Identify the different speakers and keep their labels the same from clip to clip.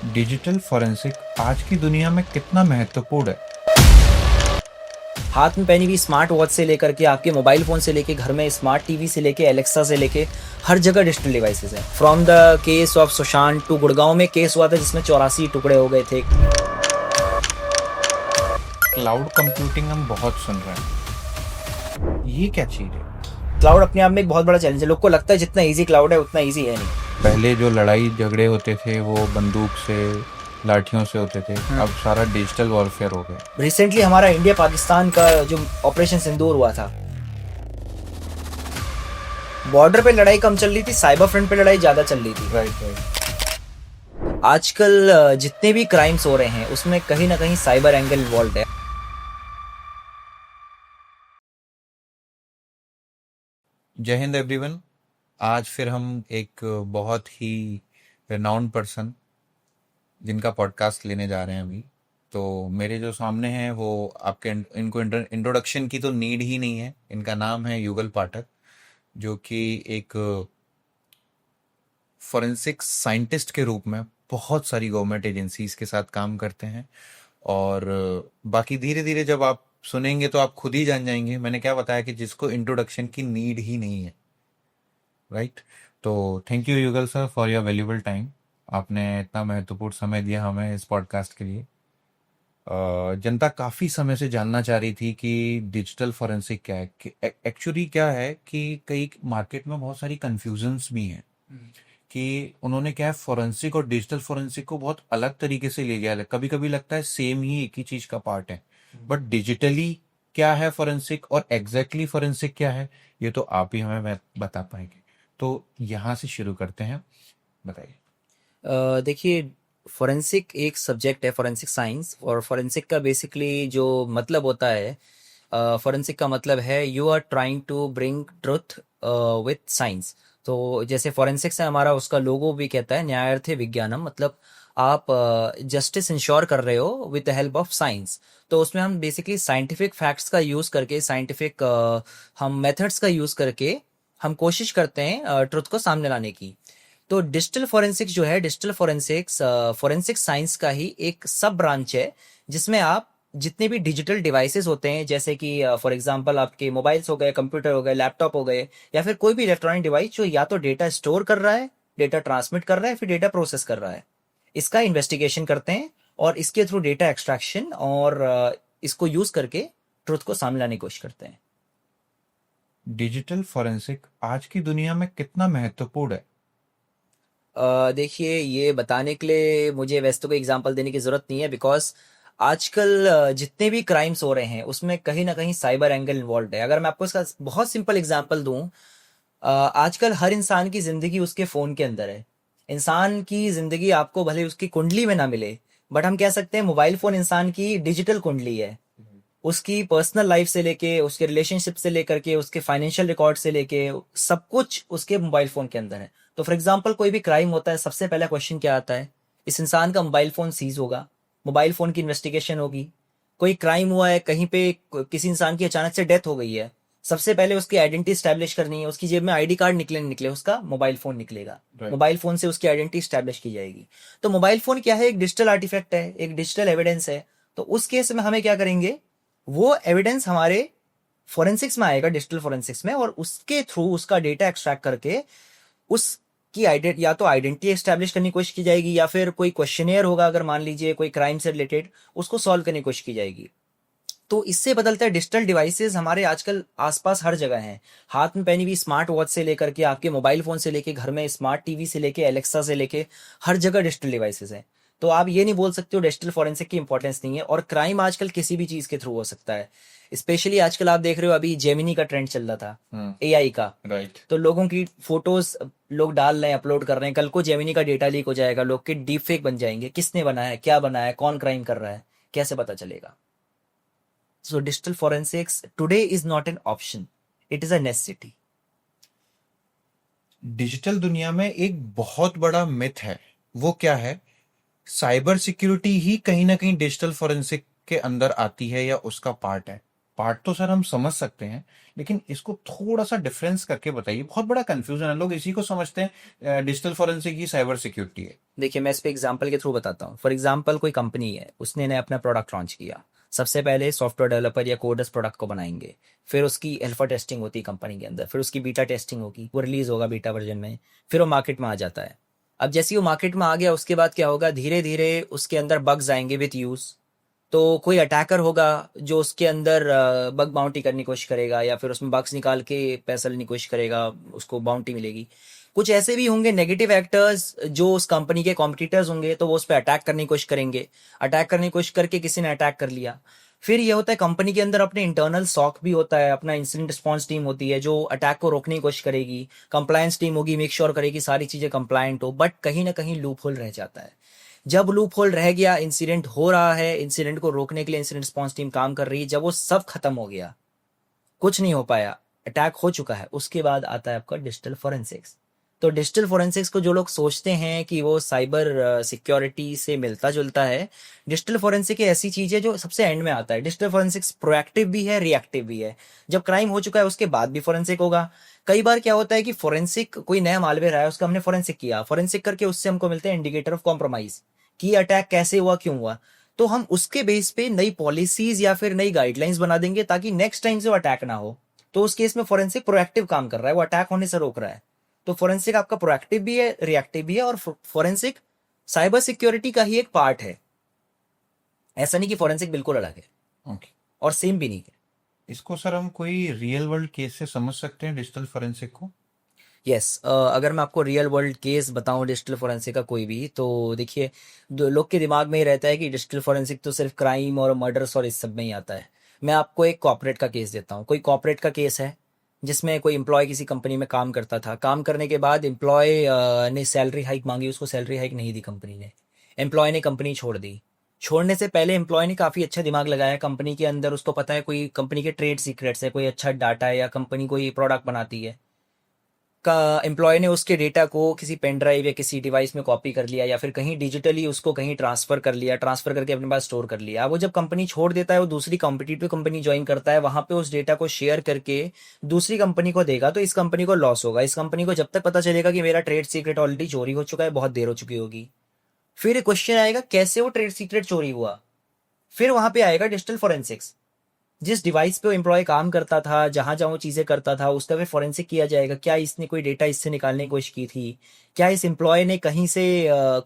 Speaker 1: Digital forensic आज की दुनिया में कितना महत्वपूर्ण है?
Speaker 2: हाथ में पहनी हुई स्मार्ट वॉच से लेकर के आपके मोबाइल फ़ोन से लेके घर में स्मार्ट टीवी से लेके एलेक्सा से लेके हर जगह डिजिटल डिवाइसेस हैं। From the case of Sushant to Gurgaon में केस हुआ था जिसमें 84 टुकड़े हो गए थे।
Speaker 1: क्लाउड कंप्यूटिंग हम बहुत सुन रहे हैं, ये क्या चीज है?
Speaker 2: क्लाउड अपने आप में एक बहुत बड़ा चैलेंज है। लोग को लगता है जितना ईजी क्लाउड है उतना ईजी है नहीं।
Speaker 1: पहले जो लड़ाई झगड़े होते थे वो बंदूक से, लाठियों से होते थे, अब सारा डिजिटल वॉरफेयर हो गया।
Speaker 2: रिसेंटली हमारा इंडिया पाकिस्तान का जो ऑपरेशन सिंदूर हुआ था, बॉर्डर पे लड़ाई कम चल रही थी, साइबर फ्रंट पे लड़ाई ज्यादा चल रही थी।
Speaker 1: Right right.
Speaker 2: आजकल जितने भी क्राइम्स हो रहे हैं उसमें कहीं ना कहीं साइबर एंगल इन्वॉल्व है।
Speaker 1: जय हिंद एवरीवन। आज फिर हम एक बहुत ही रिनाउंड पर्सन जिनका पॉडकास्ट लेने जा रहे हैं अभी। तो मेरे जो सामने हैं वो आपके इनको इंट्रोडक्शन की तो नीड ही नहीं है। इनका नाम है युगल पाठक, जो कि एक फॉरेंसिक साइंटिस्ट के रूप में बहुत सारी गवर्नमेंट एजेंसीज के साथ काम करते हैं। और बाकी धीरे धीरे जब आप सुनेंगे तो आप खुद ही जान जाएंगे मैंने क्या बताया कि जिसको इंट्रोडक्शन की नीड ही नहीं है। राइट। तो थैंक यू युगल sir for your valuable time. आपने इतना महत्वपूर्ण समय दिया हमें इस पॉडकास्ट के लिए। जनता काफी समय से जानना चाह रही थी कि डिजिटल फॉरेंसिक क्या है। एक्चुअली क्या है कि कई मार्केट में बहुत सारी कंफ्यूजन्स भी हैं कि उन्होंने क्या है, फॉरेंसिक और डिजिटल फॉरेंसिक को बहुत अलग तरीके से ले लिया है। कभी कभी लगता है सेम ही एक ही चीज का पार्ट है, बट डिजिटली क्या है फॉरेंसिक और एग्जैक्टली फॉरेंसिक क्या है, ये तो आप ही हमें बता पाएंगे। तो यहाँ से शुरू करते हैं, बताइए।
Speaker 2: देखिए, फोरेंसिक एक सब्जेक्ट है, फोरेंसिक साइंस। और फोरेंसिक का बेसिकली जो मतलब होता है, फोरेंसिक का मतलब है you are trying to bring truth with science. तो जैसे फोरेंसिक से हमारा उसका लोगो भी कहता है न्यायार्थे विज्ञानम, मतलब आप जस्टिस इंश्योर कर रहे हो with the help of science. तो उसमें हम बेसिकली साइंटिफिक फैक्ट्स का यूज़ करके, साइंटिफिक हम मेथड्स का यूज़ करके हम कोशिश करते हैं ट्रुथ को सामने लाने की। तो डिजिटल फोरेंसिक्स जो है, डिजिटल फोरेंसिक्स फोरेंसिक साइंस का ही एक सब ब्रांच है, जिसमें आप जितने भी डिजिटल डिवाइसेस होते हैं, जैसे कि फॉर एग्जांपल आपके मोबाइल्स हो गए, कंप्यूटर हो गए, लैपटॉप हो गए, या फिर कोई भी इलेक्ट्रॉनिक डिवाइस जो या तो डेटा स्टोर कर रहा है, डेटा ट्रांसमिट कर रहा है, फिर डेटा प्रोसेस कर रहा है, इसका इन्वेस्टिगेशन करते हैं और इसके थ्रू डेटा एक्सट्रैक्शन और इसको यूज करके ट्रुथ को सामने लाने की कोशिश करते हैं।
Speaker 1: डिजिटल फॉरेंसिक आज की दुनिया में कितना महत्वपूर्ण है?
Speaker 2: देखिए, ये बताने के लिए मुझे वैसे तो कोई एग्जांपल देने की ज़रूरत नहीं है, बिकॉज़ आजकल जितने भी क्राइम्स हो रहे हैं उसमें कहीं न कहीं साइबर एंगल इन्वॉल्व्ड है। अगर मैं आपको इसका बहुत सिंपल एग्जांपल दूँ, आजकल हर इंसान की ज़िंदगी उसके फ़ोन के अंदर है। इंसान की ज़िंदगी आपको भले उसकी कुंडली में ना मिले, बट हम कह सकते हैं मोबाइल फ़ोन इंसान की डिजिटल कुंडली है। उसकी पर्सनल लाइफ से लेके, उसके रिलेशनशिप से लेकर के, उसके फाइनेंशियल रिकॉर्ड से लेके, सब कुछ उसके मोबाइल फ़ोन के अंदर है। तो फॉर एग्जांपल कोई भी क्राइम होता है, सबसे पहला क्वेश्चन क्या आता है? इस इंसान का मोबाइल फ़ोन सीज होगा, मोबाइल फ़ोन की इन्वेस्टिगेशन होगी। कोई क्राइम हुआ है, कहीं पे किसी इंसान की अचानक से डेथ हो गई है, सबसे पहले उसकी आइडेंटिटी स्टैब्लिश करनी है। उसकी जेब में आईडी कार्ड निकले नहीं निकले, उसका मोबाइल फ़ोन निकलेगा।
Speaker 1: राइट।
Speaker 2: मोबाइल फ़ोन से उसकी आइडेंटिटी स्टैब्लिश की जाएगी। तो मोबाइल फ़ोन क्या है? एक डिजिटल आर्टिफैक्ट है, एक डिजिटल एविडेंस है। तो उस केस में हमें क्या करेंगे, वो एविडेंस हमारे फोरेंसिक्स में आएगा, डिजिटल फोरेंसिक्स में, और उसके थ्रू उसका डेटा एक्सट्रैक्ट करके उसकी आइडेंट या तो आइडेंटिटी एस्टैब्लिश करने की कोशिश की जाएगी, या फिर कोई क्वेश्चनेयर होगा, अगर मान लीजिए कोई क्राइम से रिलेटेड, उसको सॉल्व करने की कोशिश की जाएगी। तो इससे बदलता है, डिजिटल डिवाइसेस हमारे आजकल आसपास हर जगह हैं। हाथ में पहनी हुई स्मार्ट वॉच से लेकर के आपके मोबाइल फोन से लेके घर में स्मार्ट टीवी से लेके एलेक्सा से लेके हर जगह डिजिटल डिवाइसेस हैं। तो आप ये नहीं बोल सकते हो डिजिटल फॉरेंसिक की इंपॉर्टेंस नहीं है। और क्राइम आजकल किसी भी चीज के थ्रू हो सकता है। स्पेशली आजकल आप देख रहे हो, अभी जेमिनी का ट्रेंड चल रहा था, एआई का।
Speaker 1: राइट।
Speaker 2: तो लोगों की फोटोज लोग डाल रहे हैं, अपलोड कर रहे हैं, कल को जेमिनी का डेटा लीक हो जाएगा, लोग के डीप फेक बन जाएंगे। किसने बनाया है, क्या बनाया है, कौन क्राइम कर रहा है, कैसे पता चलेगा? So digital forensics today is not an option, it is a necessity.
Speaker 1: Digital दुनिया में एक बहुत बड़ा मिथ है, वो क्या है? साइबर सिक्योरिटी ही कहीं ना कहीं डिजिटल फॉरेंसिक के अंदर आती है या उसका पार्ट है। पार्ट तो सर हम समझ सकते हैं, लेकिन इसको थोड़ा सा डिफरेंस करके बताइए, बहुत बड़ा कंफ्यूजन है, लोग इसी को समझते हैं डिजिटल फॉरेंसिक ही साइबर सिक्योरिटी है।
Speaker 2: देखिए मैं इस पे एग्जांपल के थ्रू बताता हूँ। फॉर एग्जांपल कोई कंपनी है, उसने ने अपना प्रोडक्ट लॉन्च किया। सबसे पहले सॉफ्टवेयर डेवलपर या कोडर्स प्रोडक्ट को बनाएंगे, फिर उसकी अल्फा टेस्टिंग होती है कंपनी के अंदर, फिर उसकी बीटा टेस्टिंग होगी, वो रिलीज होगा बीटा वर्जन में, फिर वो मार्केट में आ जाता है। अब जैसे ही वो मार्केट में आ गया, उसके बाद क्या होगा, धीरे धीरे उसके अंदर बग्स आएंगे विथ यूज। तो कोई अटैकर होगा जो उसके अंदर बग बाउंटी करने की कोशिश करेगा, या फिर उसमें बग्स निकाल के पैसा लेने की कोशिश करेगा, उसको बाउंटी मिलेगी। कुछ ऐसे भी होंगे नेगेटिव एक्टर्स जो उस कंपनी के कॉम्पिटिटर्स होंगे, तो वो उस पर अटैक करने की कोशिश करेंगे। अटैक करने की कोशिश करके किसी ने अटैक कर लिया। फिर ये होता है कंपनी के अंदर अपने इंटरनल सॉक भी होता है, अपना इंसिडेंट रिस्पॉन्स टीम होती है जो अटैक को रोकने की कोशिश करेगी। कंप्लायंस टीम होगी, मेक श्योर करेगी सारी चीजें कंप्लायंट हो, बट कहीं ना कहीं लूप होल रह जाता है। जब लूप होल रह गया, इंसिडेंट हो रहा है, इंसिडेंट को रोकने के लिए इंसिडेंट रिस्पॉन्स टीम काम कर रही है, जब वो सब खत्म हो गया, कुछ नहीं हो पाया, अटैक हो चुका है, उसके बाद आता है आपका डिजिटल फोरेंसिक्स। तो डिजिटल फोरेंसिक्स को जो लोग सोचते हैं कि वो साइबर सिक्योरिटी से मिलता जुलता है, डिजिटल फोरेंसिक ऐसी चीज है जो सबसे एंड में आता है। डिजिटल फोरेंसिक्स प्रोएक्टिव भी है, रिएक्टिव भी है। जब क्राइम हो चुका है उसके बाद भी फोरेंसिक होगा। कई बार क्या होता है कि फोरेंसिक कोई नया मालवेयर आया, उसका हमने फोरेंसिक किया, फोरेंसिक करके उससे हमको मिलते हैं इंडिकेटर ऑफ कॉम्प्रोमाइज कि अटैक कैसे हुआ, क्यों हुआ। तो हम उसके बेस पे नई पॉलिसीज या फिर नई गाइडलाइंस बना देंगे ताकि नेक्स्ट टाइम से वो अटैक ना हो। तो उस केस में फोरेंसिक प्रोएक्टिव काम कर रहा है, वो अटैक होने से रोक रहा है। तो फोरेंसिक आपका प्रोएक्टिव भी है, रिएक्टिव भी है, और फोरेंसिक साइबर सिक्योरिटी का ही एक पार्ट है। ऐसा नहीं कि फोरेंसिक बिल्कुल अलग है,
Speaker 1: ओके।
Speaker 2: और सेम भी नहीं है।
Speaker 1: इसको सर हम कोई रियल वर्ल्ड केस से समझ सकते हैं डिजिटल फॉरेंसिक को?
Speaker 2: यस, अगर मैं आपको रियल वर्ल्ड केस बताऊं डिजिटल फोरेंसिक का कोई भी, तो देखिए लोग के दिमाग में ही रहता है कि डिजिटल फोरेंसिक तो सिर्फ क्राइम और मर्डर्स और इस सब में ही आता है। मैं आपको एक कॉर्पोरेट का केस देता हूँ। कोई कॉर्पोरेट का केस है जिसमें कोई एम्प्लॉय किसी कंपनी में काम करता था। काम करने के बाद एम्प्लॉय ने सैलरी हाइक मांगी, उसको सैलरी हाइक नहीं दी कंपनी ने। एम्प्लॉय ने कंपनी छोड़ दी। छोड़ने से पहले एम्प्लॉय ने काफ़ी अच्छा दिमाग लगाया कंपनी के अंदर, उसको पता है कोई कंपनी के ट्रेड सीक्रेट्स है, कोई अच्छा डाटा है, या कंपनी कोई प्रोडक्ट बनाती है। का एम्प्लॉय ने उसके डेटा को किसी पेन ड्राइव या किसी डिवाइस में कॉपी कर लिया, या फिर कहीं डिजिटली उसको कहीं ट्रांसफर कर लिया, ट्रांसफर करके अपने पास स्टोर कर लिया। वो जब कंपनी छोड़ देता है, वो दूसरी कॉम्पिटिटिव कंपनी ज्वाइन करता है, वहां पे उस डेटा को शेयर करके दूसरी कंपनी को देगा, तो इस कंपनी को लॉस होगा। इस कंपनी को जब तक पता चलेगा कि मेरा ट्रेड सीक्रेट ऑलरेडी चोरी हो चुका है, बहुत देर हो चुकी होगी। फिर क्वेश्चन आएगा कैसे वो ट्रेड सीक्रेट चोरी हुआ। फिर वहां पे आएगा डिजिटल फोरेंसिक्स। जिस डिवाइस पे वो एम्प्लॉय काम करता था, जहां जहां वो चीजें करता था, उसका फिर फोरेंसिक किया जाएगा। क्या इसने कोई डेटा इससे निकालने की कोशिश की थी? क्या इस एम्प्लॉय ने कहीं से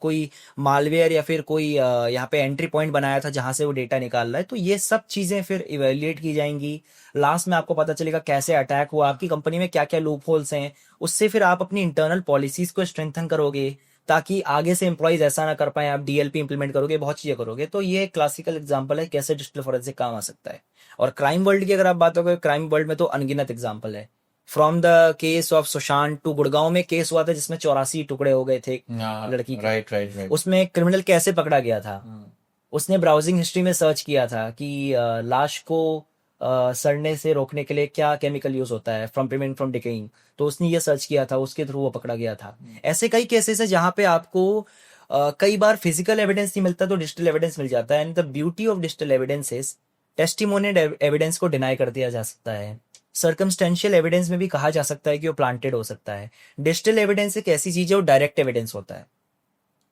Speaker 2: कोई मालवेयर या फिर कोई यहाँ पे एंट्री पॉइंट बनाया था जहां से वो डेटा निकाल रहा है? तो ये सब चीजें फिर इवेल्युएट की जाएंगी। लास्ट में आपको पता चलेगा कैसे अटैक हुआ, आपकी कंपनी में क्या क्या लूप होल्स हैं। उससे फिर आप अपनी इंटरनल पॉलिसीज को स्ट्रेंथन करोगे ताकि आगे से एम्प्लॉयज ऐसा ना कर पाए। आप डीएलपी इंप्लीमेंट करोगे, बहुत चीजें करोगे। तो ये क्लासिकल एग्जांपल है कैसे डिजिटल फोरेंसिक काम आ सकता है। और क्राइम वर्ल्ड की अगर आप बात करोगे, क्राइम वर्ल्ड में तो अनगिनत एग्जांपल है। From the case of Sushant to Gurgaon में केस हुआ था जिसमें 84 टुकड़े हो गए थे लड़की के।
Speaker 1: Right right right.
Speaker 2: उसमें क्रिमिनल कैसे पकड़ा गया था? उसने ब्राउजिंग हिस्ट्री में सर्च किया था कि लाश को सड़ने से रोकने के लिए क्या केमिकल यूज होता है, फ्रॉम प्रिवेंट फ्रॉम डिकेइंग। तो उसने ये सर्च किया था, उसके थ्रू वो पकड़ा गया था। ऐसे कई केसेस है जहाँ पे आपको कई बार फिजिकल एविडेंस नहीं मिलता तो डिजिटल एविडेंस मिल जाता है। And the beauty of digital evidence is testimonial evidence को डिनाई कर दिया जा सकता है। सर्कमस्टेंशियल एविडेंस में भी कहा जा सकता है कि वो प्लांटेड हो सकता है। डिजिटल एविडेंस एक ऐसी चीज है वो डायरेक्ट एविडेंस होता है।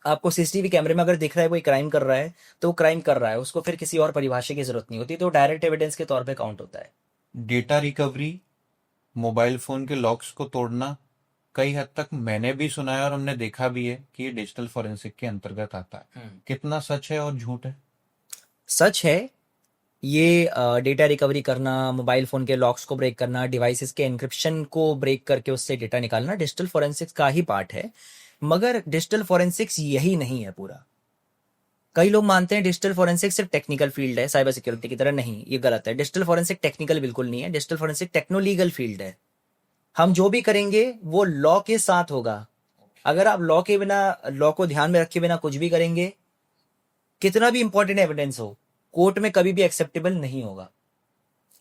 Speaker 2: आपको सीसीटीवी कैमरे में अगर दिख रहा है कोई क्राइम कर रहा है, तो वो क्राइम कर रहा है, उसको फिर किसी और परिभाषा की जरूरत नहीं होती, तो डायरेक्ट एविडेंस के तौर पे काउंट होता है।
Speaker 1: डेटा रिकवरी, मोबाइल फोन के लॉक्स को तोड़ना, कई हद तक मैंने भी सुना है और हमने देखा भी है कि ये डिजिटल फोरेंसिक के अंतर्गत आता है। कितना सच है और झूठ है?
Speaker 2: सच है। ये डेटा रिकवरी करना, मोबाइल फोन के लॉक्स को ब्रेक करना, डिवाइसेस के एन्क्रिप्शन को ब्रेक करके उससे डेटा निकालना डिजिटल फोरेंसिक्स का ही पार्ट है। मगर डिजिटल फोरेंसिक्स यही नहीं है पूरा। कई लोग मानते हैं डिजिटल फोरेंसिक्स सिर्फ टेक्निकल फील्ड है साइबर सिक्योरिटी की तरह। नहीं, ये गलत है। डिजिटल फोरेंसिक टेक्निकल बिल्कुल नहीं है। Digital forensic techno legal field है। हम जो भी करेंगे वो लॉ के साथ होगा। अगर आप लॉ के बिना, लॉ को ध्यान में रखे बिना कुछ भी करेंगे, कितना भी इंपॉर्टेंट एविडेंस हो, कोर्ट में कभी भी एक्सेप्टेबल नहीं होगा।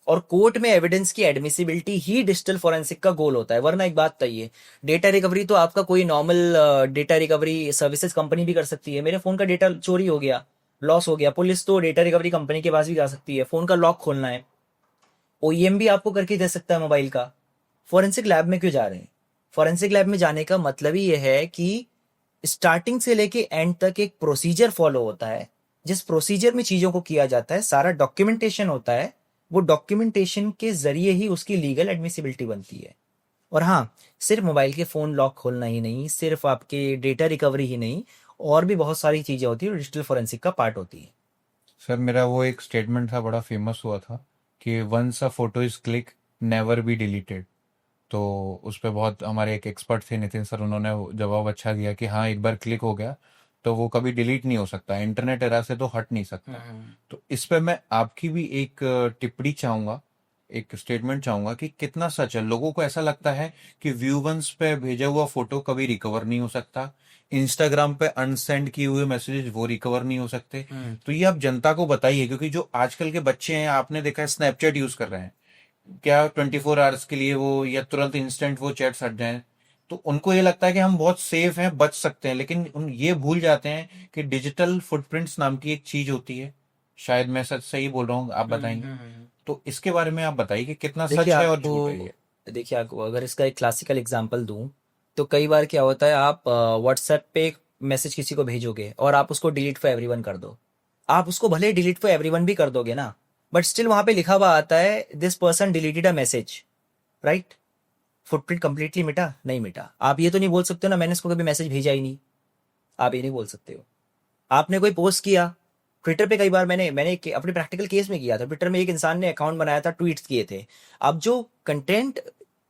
Speaker 2: और कोर्ट में एविडेंस की एडमिसिबिलिटी ही डिजिटल फोरेंसिक का गोल होता है। वरना एक बात तय है, डेटा रिकवरी तो आपका कोई normal data recovery services company भी कर सकती है। मेरे फोन का डेटा चोरी हो गया, लॉस हो गया, पुलिस तो डेटा रिकवरी कंपनी के पास भी जा सकती है। फोन का लॉक खोलना है, ओईएम भी आपको करके दे सकता है मोबाइल का। फॉरेंसिक लैब में क्यों जा रहे हैं? फॉरेंसिक लैब में जाने का मतलब ही ये है कि स्टार्टिंग से लेके एंड तक एक प्रोसीजर फॉलो होता है। जिस प्रोसीजर में चीजों को किया जाता है, सारा डॉक्यूमेंटेशन होता है। वो डॉक्यूमेंटेशन के जरिए ही उसकी लीगल एडमिसिबिलिटी बनती है। और हाँ, सिर्फ मोबाइल के फोन लॉक खोलना ही नहीं, सिर्फ आपके डेटा रिकवरी ही नहीं, और भी बहुत सारी चीजें होती है डिजिटल फॉरेंसिक का पार्ट होती है।
Speaker 1: सर मेरा वो एक स्टेटमेंट था, बड़ा फेमस हुआ था कि once a photo is click never be deleted. तो उस पे बहुत हमारे एक एक्सपर्ट थे नितिन सर, उन्होंने वो जवाब अच्छा दिया कि हाँ एक बार क्लिक हो गया तो वो कभी डिलीट नहीं हो सकता, इंटरनेट एरा से तो हट नहीं सकता। तो इस पे मैं आपकी भी एक टिप्पणी चाहूंगा, एक स्टेटमेंट चाहूंगा कि कितना सच है। लोगों को ऐसा लगता है कि व्यू वंस पे भेजा हुआ फोटो कभी रिकवर नहीं हो सकता, इंस्टाग्राम पे अनसेंड किए हुए मैसेजेस वो रिकवर नहीं हो सकते। तो ये आप जनता को बताइए, क्योंकि जो आजकल के बच्चे हैं आपने देखा है स्नैपचैट यूज कर रहे हैं, क्या 24 आवर्स के लिए वो या तुरंत इंस्टेंट वो चैट्स हट जाएं, तो उनको ये लगता है कि हम बहुत सेफ हैं, बच सकते हैं, लेकिन उन ये भूल जाते हैं कि डिजिटल फुटप्रिंट्स नाम की एक चीज होती है। शायद मैं सच सही बोल रहा हूँ, आप बताएंगे। तो इसके बारे में आप बताइए कि कितना
Speaker 2: देखिए
Speaker 1: सच है और
Speaker 2: आपको
Speaker 1: झूठ है ये।
Speaker 2: देखिए आपको अगर इसका एक क्लासिकल एग्जांपल दूं, तो कई बार क्या होता है, आप व्हाट्सएप पे एक मैसेज किसी को भेजोगे और आप उसको डिलीट फॉर एवरीवन कर दो। आप उसको भले डिलीट फॉर एवरीवन भी कर दोगे ना, बट स्टिल वहां पे लिखा हुआ आता है this person deleted a message, right? Footprint completely मिटा? नहीं मिटा। आप ये तो नहीं बोल सकते हो ना मैंने इसको कभी मैसेज भेजा ही नहीं। आप ये नहीं बोल सकते हो। आपने कोई पोस्ट किया ट्विटर पे, कई बार मैंने अपने प्रैक्टिकल केस में किया था। ट्विटर में एक इंसान ने अकाउंट बनाया था, ट्वीट्स किए थे। अब जो कंटेंट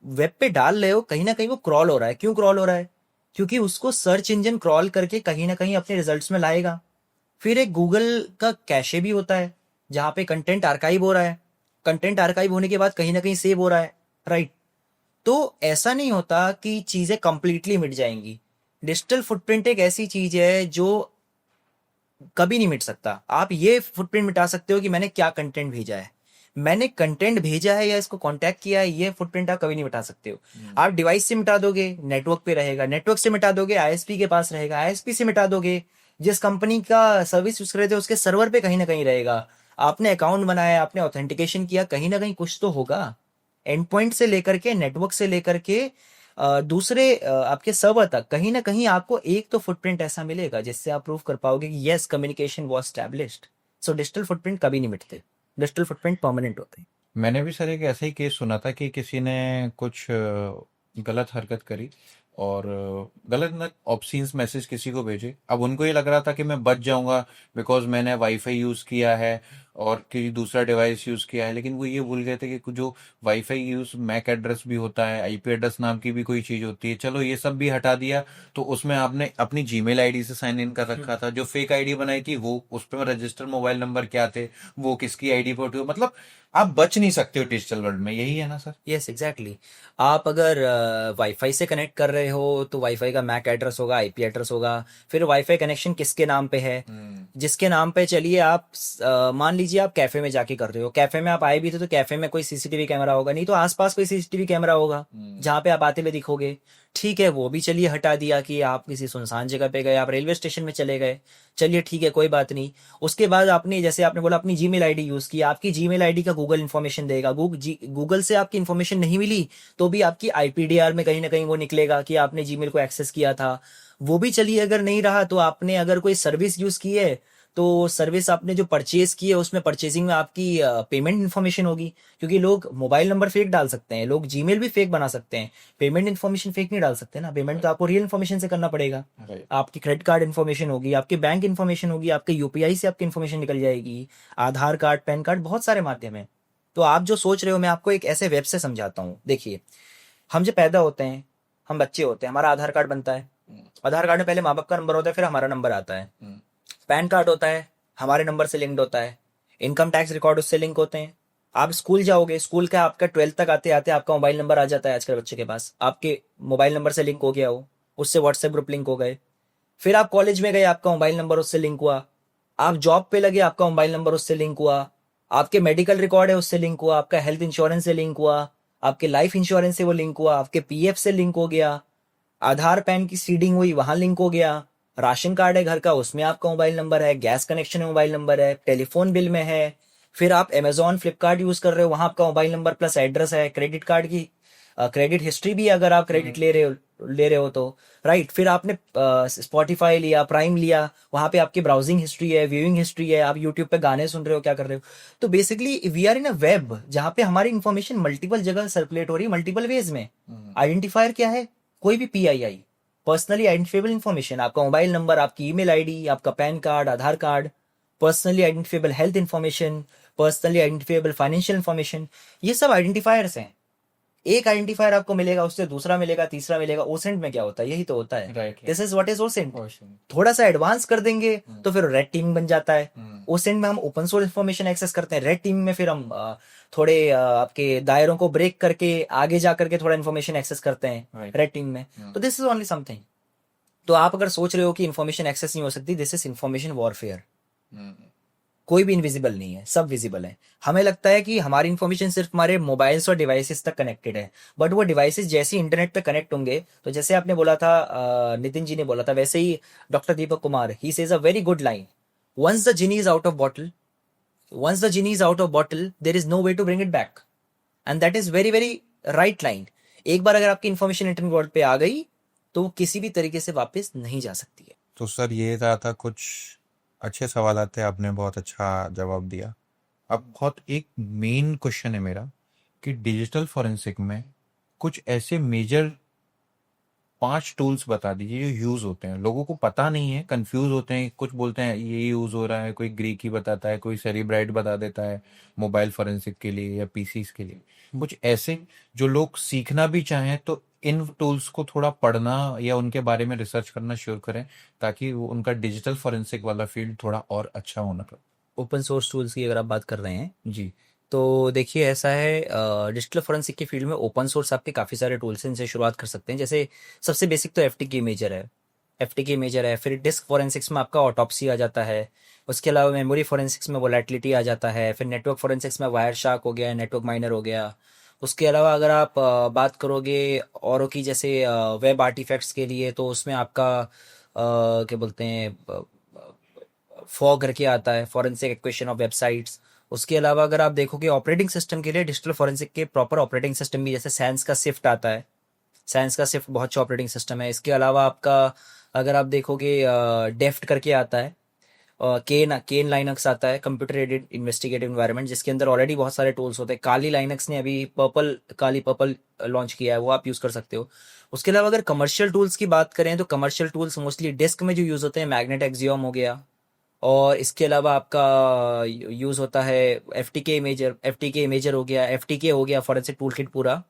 Speaker 2: वेब पे डाल रहे हो, कहीं ना कहीं वो क्रॉल हो रहा है। क्यों क्रॉल हो रहा है? क्योंकि उसको सर्च इंजन क्रॉल करके कहीं ना कहीं अपने रिजल्ट्स में लाएगा। फिर एक गूगल का कैशे भी होता है, जहाँ पे कंटेंट आर्काइव हो रहा है। कंटेंट आर्काइव होने के बाद कहीं ना कहीं सेव हो रहा है, राइट? तो ऐसा नहीं होता कि चीजें कंप्लीटली मिट जाएंगी। डिजिटल फुटप्रिंट एक ऐसी चीज है जो कभी नहीं मिट सकता। आप ये फुटप्रिंट मिटा सकते हो कि मैंने क्या कंटेंट भेजा है। मैंने कंटेंट भेजा है या इसको कांटेक्ट किया है, ये फुटप्रिंट आप कभी नहीं मिटा सकते हो। आप डिवाइस से मिटा दोगे, नेटवर्क पे रहेगा। नेटवर्क से मिटा दोगे, आईएसपी के पास रहेगा। आईएसपी से मिटा दोगे, जिस कंपनी का सर्विस यूज कर रहे थे उसके सर्वर पे कहीं ना कहीं रहेगा। आपने अकाउंट बनाया, आपने ऑथेंटिकेशन किया, कहीं ना कहीं कुछ तो होगा। एंड पॉइंट से लेकर के, नेटवर्क से लेकर के दूसरे आपके सर्वर तक, कहीं ना कहीं आपको एक तो फुटप्रिंट ऐसा मिलेगा जिससे आप प्रूव कर पाओगे कि yes, communication was established. So digital footprint कभी नहीं मिटते। डिजिटल फुटप्रिंट परमानेंट होते हैं।
Speaker 1: मैंने भी सर एक ऐसा ही केस सुना था कि किसी ने कुछ गलत हरकत करी और गलत न ऑब्ससीन मैसेज किसी को भेजे। अब उनको ये लग रहा था कि मैं बच जाऊंगा बिकॉज मैंने वाईफाई यूज किया है और किसी दूसरा डिवाइस यूज किया है, लेकिन वो ये भूल गए थे कि कुछ जो वाईफाई यूज मैक एड्रेस भी होता है, आईपी एड्रेस नाम की भी कोई चीज होती है। चलो ये सब भी हटा दिया, तो उसमें आपने अपनी जीमेल आईडी से साइन इन कर रखा था, जो फेक आईडी बनाई थी वो उस पर रजिस्टर्ड मोबाइल नंबर क्या थे, वो किसकी आईडी पर उठे, मतलब आप बच नहीं सकते हो डिजिटल वर्ल्ड में, यही है ना सर।
Speaker 2: Yes, exactly. आप अगर वाईफाई से कनेक्ट कर रहे हो तो वाईफाई का मैक एड्रेस होगा, आईपी एड्रेस होगा। फिर वाईफाई कनेक्शन किसके नाम पे है? जिसके नाम पे, चलिए आप मान लीजिए आप कैफे में जाके कर रहे हो। कैफे में आप आए भी थे तो कैफे में कोई सीसीटीवी कैमरा होगा नहीं, तो आसपास कोई सीसीटीवी कैमरा होगा जहाँ पे आप आते हुए दिखोगे। ठीक है, वो भी चलिए हटा दिया कि आप किसी सुनसान जगह पे गए, आप रेलवे स्टेशन में चले गए। चलिए ठीक है, कोई बात नहीं। उसके बाद आपने, जैसे आपने बोला, अपनी जीमेल आईडी यूज की। आपकी जीमेल आईडी का गूगल इन्फॉर्मेशन देगा। गूगल से आपकी इन्फॉर्मेशन नहीं मिली तो भी आपकी आईपीडीआर में कहीं ना कहीं वो निकलेगा कि आपने जीमेल को एक्सेस किया था। वो भी चलिए अगर नहीं रहा तो आपने अगर कोई सर्विस यूज की है, तो सर्विस आपने जो परचेज की है उसमें परचेजिंग में आपकी पेमेंट इन्फॉर्मेशन होगी। क्योंकि लोग मोबाइल नंबर फेक डाल सकते हैं, लोग जीमेल भी फेक बना सकते हैं, पेमेंट इन्फॉर्मेशन फेक नहीं डाल सकते ना। पेमेंट तो आपको रियल इन्फॉर्मेशन से करना पड़ेगा।
Speaker 1: राइट।
Speaker 2: आपकी क्रेडिट कार्ड इन्फॉर्मेशन होगी, आपकी बैंक इन्फॉर्मेशन होगी, आपके यूपीआई से आपकी इन्फॉर्मेशन निकल जाएगी, आधार कार्ड, पैन कार्ड, बहुत सारे माध्यम है। तो आप जो सोच रहे हो, मैं आपको एक ऐसे वेब से समझाता हूँ। देखिए, हम जब पैदा होते हैं, हम बच्चे होते हैं, हमारा आधार कार्ड बनता है। आधार कार्ड में पहले माँ बाप का नंबर होता है, फिर हमारा नंबर आता है। पैन कार्ड होता है, हमारे नंबर से लिंक्ड होता है। इनकम टैक्स रिकॉर्ड उससे लिंक होते हैं। आप स्कूल जाओगे, स्कूल का आपका 12th तक आते आते आपका मोबाइल नंबर आ जाता है आजकल बच्चे के पास। आपके मोबाइल नंबर से लिंक हो गया हो, उससे व्हाट्सएप ग्रुप लिंक हो गए। फिर आप कॉलेज में गए, आपका मोबाइल नंबर उससे लिंक हुआ। आप जॉब पे लगे, आपका मोबाइल नंबर उससे लिंक हुआ। आपके मेडिकल रिकॉर्ड है उससे लिंक हुआ, आपका हेल्थ इंश्योरेंस से लिंक हुआ, आपके लाइफ इंश्योरेंस से वो लिंक हुआ, आपके पीएफ से लिंक हो गया। आधार पैन की सीडिंग हुई, वहां लिंक हो गया। राशन कार्ड है घर का, उसमें आपका मोबाइल नंबर है। गैस कनेक्शन में मोबाइल नंबर है। टेलीफोन बिल में है। फिर आप अमेजोन फ्लिपकार्ट यूज कर रहे हो, वहां आपका मोबाइल नंबर प्लस एड्रेस है, क्रेडिट कार्ड की क्रेडिट हिस्ट्री भी है अगर आप क्रेडिट ले रहे हो तो, राइट। फिर आपने स्पॉटिफाई लिया, प्राइम लिया, वहां पे आपकी ब्राउजिंग हिस्ट्री है, व्यूइंग हिस्ट्री है, आप यूट्यूब पे गाने सुन रहे हो, क्या कर रहे हो। तो basically we are in a web जहाँ पे हमारी इंफॉर्मेशन मल्टीपल जगह सर्कुलेट हो रही है, मल्टीपल वेज में। आइडेंटिफायर क्या है? कोई भी PII, पर्सनली आइडेंटिफेबल इंफॉर्मेशन, आपका मोबाइल नंबर, आपकी ईमेल आईडी, आपका PAN card, Aadhaar card, personally identifiable health information, personally identifiable financial information, ये सब आइडेंटिफायर्स हैं। एक आइडेंटिफायर आपको मिलेगा, उससे दूसरा मिलेगा, तीसरा मिलेगा। ओसेंट में क्या होता है? यही तो होता है।
Speaker 1: Right
Speaker 2: this is what is OSINT.
Speaker 1: Right.
Speaker 2: थोड़ा सा एडवांस कर देंगे तो फिर रेड टीम बन जाता है। ओसेंट में हम ओपन सोर्स इंफॉर्मेशन एक्सेस करते हैं, रेड टीम में फिर हम थोड़े आपके दायरों को ब्रेक करके आगे जा करके थोड़ा इन्फॉर्मेशन एक्सेस करते हैं
Speaker 1: राइट।
Speaker 2: रेड टीम में। तो दिस इज ओनली समथिंग। तो आप अगर सोच रहे हो कि इन्फॉर्मेशन एक्सेस नहीं हो सकती, दिस इज इन्फॉर्मेशन वॉरफेयर। कोई भी इनविजिबल नहीं है, सब विजिबल है। हमें लगता है कि हमारी इन्फॉर्मेशन सिर्फ हमारे मोबाइल्स और डिवाइसेस तक कनेक्टेड है, बट वो डिवाइसेस जैसे इंटरनेट पे कनेक्ट होंगे, तो जैसे आपने बोला था, नितिन जी ने बोला था, वैसे ही doctor Deepak Kumar, he says a very good line, once the genie is out of bottle, once the genie is out of bottle there is no way to bring it back. And that is very very right line. एक बार अगर आपकी information internet world पे आ गई तो वो किसी भी तरीके से वापस नहीं जा सकती है।
Speaker 1: तो सर ये था कुछ अच्छे सवाल थे, आपने बहुत अच्छा जवाब दिया। अब बहुत एक मेन क्वेश्चन है मेरा कि डिजिटल फॉरेंसिक में कुछ ऐसे मेजर 5 टूल्स बता दीजिए जो यूज होते हैं, लोगों को पता नहीं है, कंफ्यूज होते हैं, कुछ बोलते हैं ये यूज हो रहा है, कोई ग्रीक ही बताता है, कोई सेरिब्राइट बता देता है मोबाइल फॉरेंसिक के लिए या पीसीस के लिए। कुछ ऐसे जो लोग सीखना भी चाहें तो इन टूल्स को थोड़ा पढ़ना या उनके बारे में रिसर्च करना शुरू करें, ताकि वो उनका डिजिटल फॉरेंसिक वाला फील्ड थोड़ा और अच्छा होना पाए।
Speaker 2: ओपन सोर्स टूल्स की अगर आप बात कर रहे हैं,
Speaker 1: जी।
Speaker 2: तो देखिए ऐसा है, डिजिटल फोरेंसिक की फील्ड में ओपन सोर्स आपके काफ़ी सारे टूल्स हैं, इनसे शुरुआत कर सकते हैं। जैसे सबसे बेसिक तो FTK इमेजर है, FTK इमेजर है। फिर डिस्क फोरेंसिक्स में आपका ऑटोप्सी आ जाता है। उसके अलावा मेमोरी फोरेंसिक्स में वोलेटिलिटी आ जाता है। फिर नेटवर्क फोरेंसिक्स में वायर शार्क हो गया, नेटवर्क माइनर हो गया। उसके अलावा अगर आप बात करोगे औरों की, जैसे वेब आर्टिफैक्ट्स के लिए, तो उसमें आपका क्या बोलते हैं, फॉग करके आता है, फॉरेंसिक एक्वेशन ऑफ वेबसाइट्स। उसके अलावा अगर आप देखोगे ऑपरेटिंग सिस्टम के लिए, डिजिटल फॉरेंसिक के प्रॉपर ऑपरेटिंग सिस्टम भी, जैसे सैंस का स्विफ्ट आता है। सैंस का स्विफ्ट बहुत अच्छा ऑपरेटिंग सिस्टम है। इसके अलावा आपका अगर आप देखोगे डेफ्ट करके आता है, केन लाइनक्स आता है, कंप्यूटर एडेड इन्वेस्टिगेटिव एनवायरनमेंट, जिसके अंदर ऑलरेडी बहुत सारे टूल्स होते हैं। काली लाइनक्स ने अभी काली पर्पल लॉन्च किया है, वो आप यूज़ कर सकते हो। उसके अलावा अगर कमर्शियल टूल्स की बात करें, तो कमर्शियल टूल्स मोस्टली डिस्क में जो यूज़ होते हैं, मैग्नेट एक्सियोम हो गया। और इसके अलावा आपका यूज़ होता है एफ टी के इमेजर हो गया, FTK हो गया फॉरेंसिक टूल किट पूरा।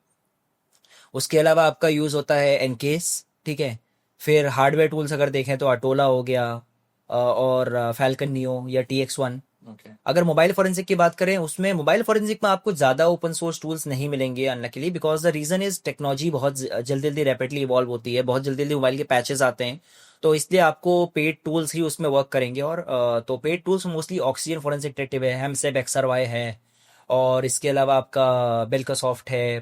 Speaker 2: उसके अलावा आपका यूज़ होता है एनकेस, ठीक है। फिर हार्डवेयर टूल्स अगर देखें तो अटोला हो गया, और फैल्कन नियो या TX1।
Speaker 1: ओके।
Speaker 2: अगर मोबाइल फोरेंसिक की बात करें, उसमें मोबाइल फोरेंसिक में आपको ज़्यादा ओपन सोर्स टूल्स नहीं मिलेंगे unluckily, because the reason is technology बहुत जल्दी जल्दी रैपिडली इवॉल्व होती है, बहुत जल्दी जल्दी मोबाइल के पैचेस आते हैं। तो इसलिए आपको पेड टूल्स ही उसमें वर्क करेंगे। और तो paid tools mostly oxygen forensic detective है, हेमसेब XRY है, और इसके अलावा आपका बेल्कासॉफ्ट है।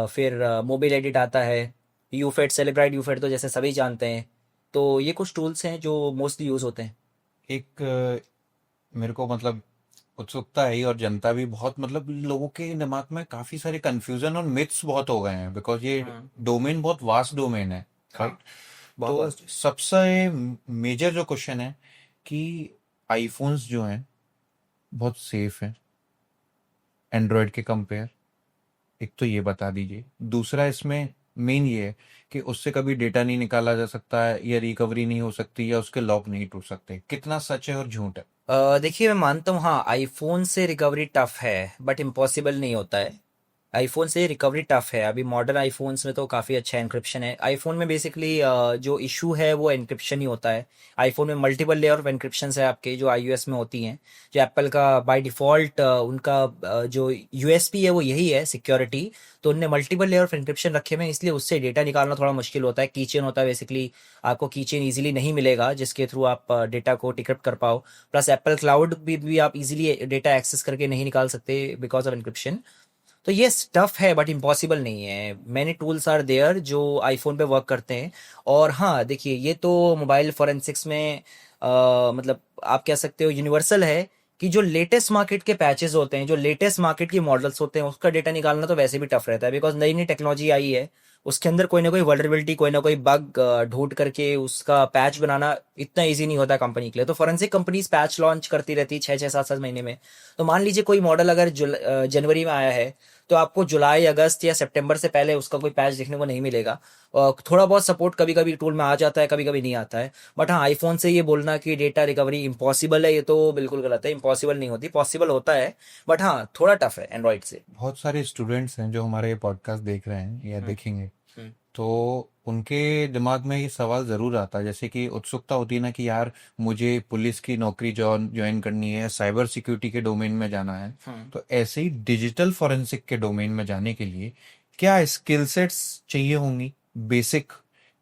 Speaker 2: फिर मोबाइल एडिट आता है, यूफेड, सेलिब्राइट यूफेड तो जैसे सभी जानते हैं। तो ये कुछ टूल्स हैं जो मोस्टली यूज़ होते हैं।
Speaker 1: एक मेरे को मतलब उत्सुकता है, और जनता भी बहुत, मतलब लोगों के दिमाग में काफी सारे कंफ्यूजन और मिथ्स बहुत हो गए हैं, बिकॉज ये डोमेन बहुत वास्ट डोमेन है, राइट।
Speaker 2: बहुत
Speaker 1: तो
Speaker 2: वास्ट।
Speaker 1: सबसे मेजर जो क्वेश्चन है कि आईफोन्स जो हैं बहुत सेफ हैं एंड्रॉयड के कंपेयर, एक तो ये बता दीजिए। दूसरा इसमें मेन ये है कि उससे कभी डेटा नहीं निकाला जा सकता है, या रिकवरी नहीं हो सकती, या उसके लॉक नहीं टूट सकते। कितना सच है और झूठ है?
Speaker 2: देखिए मैं मानता हूँ, हाँ, आईफोन से रिकवरी टफ है, बट इम्पॉसिबल नहीं होता है। आईफोन से रिकवरी टफ है। अभी मॉडर्न आईफोन्स में तो काफ़ी अच्छा एनक्रिप्शन है। आईफोन में बेसिकली जो इशू है वो एनक्रिप्शन ही होता है। आईफोन में मल्टीपल लेयर ऑफ एनक्रिप्शन है आपके, जो iOS में होती हैं। जो एप्पल का बाय डिफ़ॉल्ट उनका जो यूएसपी है वो यही है, सिक्योरिटी। तो उनने मल्टीपल लेयर ऑफ एनक्रिप्शन रखे हुए हैं, इसलिए उससे डेटा निकालना थोड़ा मुश्किल होता है। कीचेन होता है बेसिकली, आपको कीचेन ईजिली नहीं मिलेगा जिसके थ्रू आप डेटा को डिक्रिप्ट कर पाओ। प्लस एप्पल क्लाउड भी आप इजीली डेटा एक्सेस करके नहीं निकाल सकते बिकॉज ऑफ एनक्रिप्शन। तो ये टफ है बट इम्पॉसिबल नहीं है। मैनी टूल्स आर देयर जो आईफोन पे वर्क करते हैं। और हाँ देखिए, ये तो मोबाइल फोरेंसिक्स में मतलब आप कह सकते हो यूनिवर्सल है कि जो लेटेस्ट मार्केट के पैचेस होते हैं, जो लेटेस्ट मार्केट की मॉडल्स होते हैं, उसका डेटा निकालना तो वैसे भी टफ रहता है, बिकॉज नई नई टेक्नोलॉजी आई है, उसके अंदर कोई ना कोई वर्नरेबिलिटी, कोई ना कोई बग ढूंढ करके उसका पैच बनाना इतना इजी नहीं होता कंपनी के लिए। तो फॉरेंसिक कंपनीज पैच लॉन्च करती रहती है 6-6 7-7 महीने में। तो मान लीजिए कोई मॉडल अगर जनवरी में आया है, तो आपको जुलाई, अगस्त या सितंबर से पहले उसका कोई पैच देखने को नहीं मिलेगा। और थोड़ा बहुत सपोर्ट कभी कभी टूल में आ जाता है, कभी कभी नहीं आता है। बट हाँ, आईफोन से ये बोलना कि डेटा रिकवरी इम्पॉसिबल है, ये तो बिल्कुल गलत है। इम्पॉसिबल नहीं होती, पॉसिबल होता है, बट हाँ थोड़ा टफ है एंड्रॉइड से।
Speaker 1: बहुत सारे स्टूडेंट्स हैं जो हमारे ये पॉडकास्ट देख रहे हैं या
Speaker 2: हम्म।
Speaker 1: देखेंगे,
Speaker 2: हम्म।
Speaker 1: तो उनके दिमाग में ये सवाल ज़रूर आता है, जैसे कि उत्सुकता होती है ना कि यार मुझे पुलिस की नौकरी ज्वाइन करनी है, साइबर सिक्योरिटी के डोमेन में जाना है।
Speaker 2: हम्म।
Speaker 1: तो ऐसे ही डिजिटल फॉरेंसिक के डोमेन में जाने के लिए क्या स्किल सेट्स चाहिए होंगी बेसिक,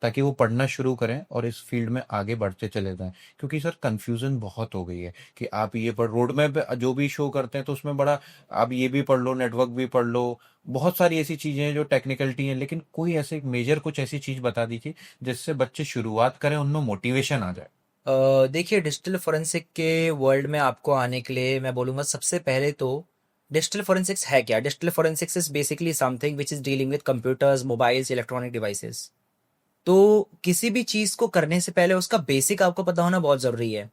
Speaker 1: ताकि वो पढ़ना शुरू करें और इस फील्ड में आगे बढ़ते चले जाएं? क्योंकि सर कंफ्यूजन बहुत हो गई है कि आप ये पढ़, रोड मैप जो भी शो करते हैं तो उसमें बड़ा, आप ये भी पढ़ लो, नेटवर्क भी पढ़ लो, बहुत सारी ऐसी चीजें हैं जो टेक्निकलिटी हैं, लेकिन कोई ऐसे मेजर कुछ ऐसी चीज बता दीजिए जिससे बच्चे शुरुआत करें, उनमें मोटिवेशन आ जाए।
Speaker 2: देखिए, डिजिटल फोरेंसिक के वर्ल्ड में आपको आने के लिए मैं बोलूँगा, सबसे पहले तो डिजिटल फोरेंसिक्स है क्या? Digital forensics is basically something which is dealing with computers, mobiles, electronic devices. तो किसी भी चीज़ को करने से पहले उसका बेसिक आपको पता होना बहुत ज़रूरी है।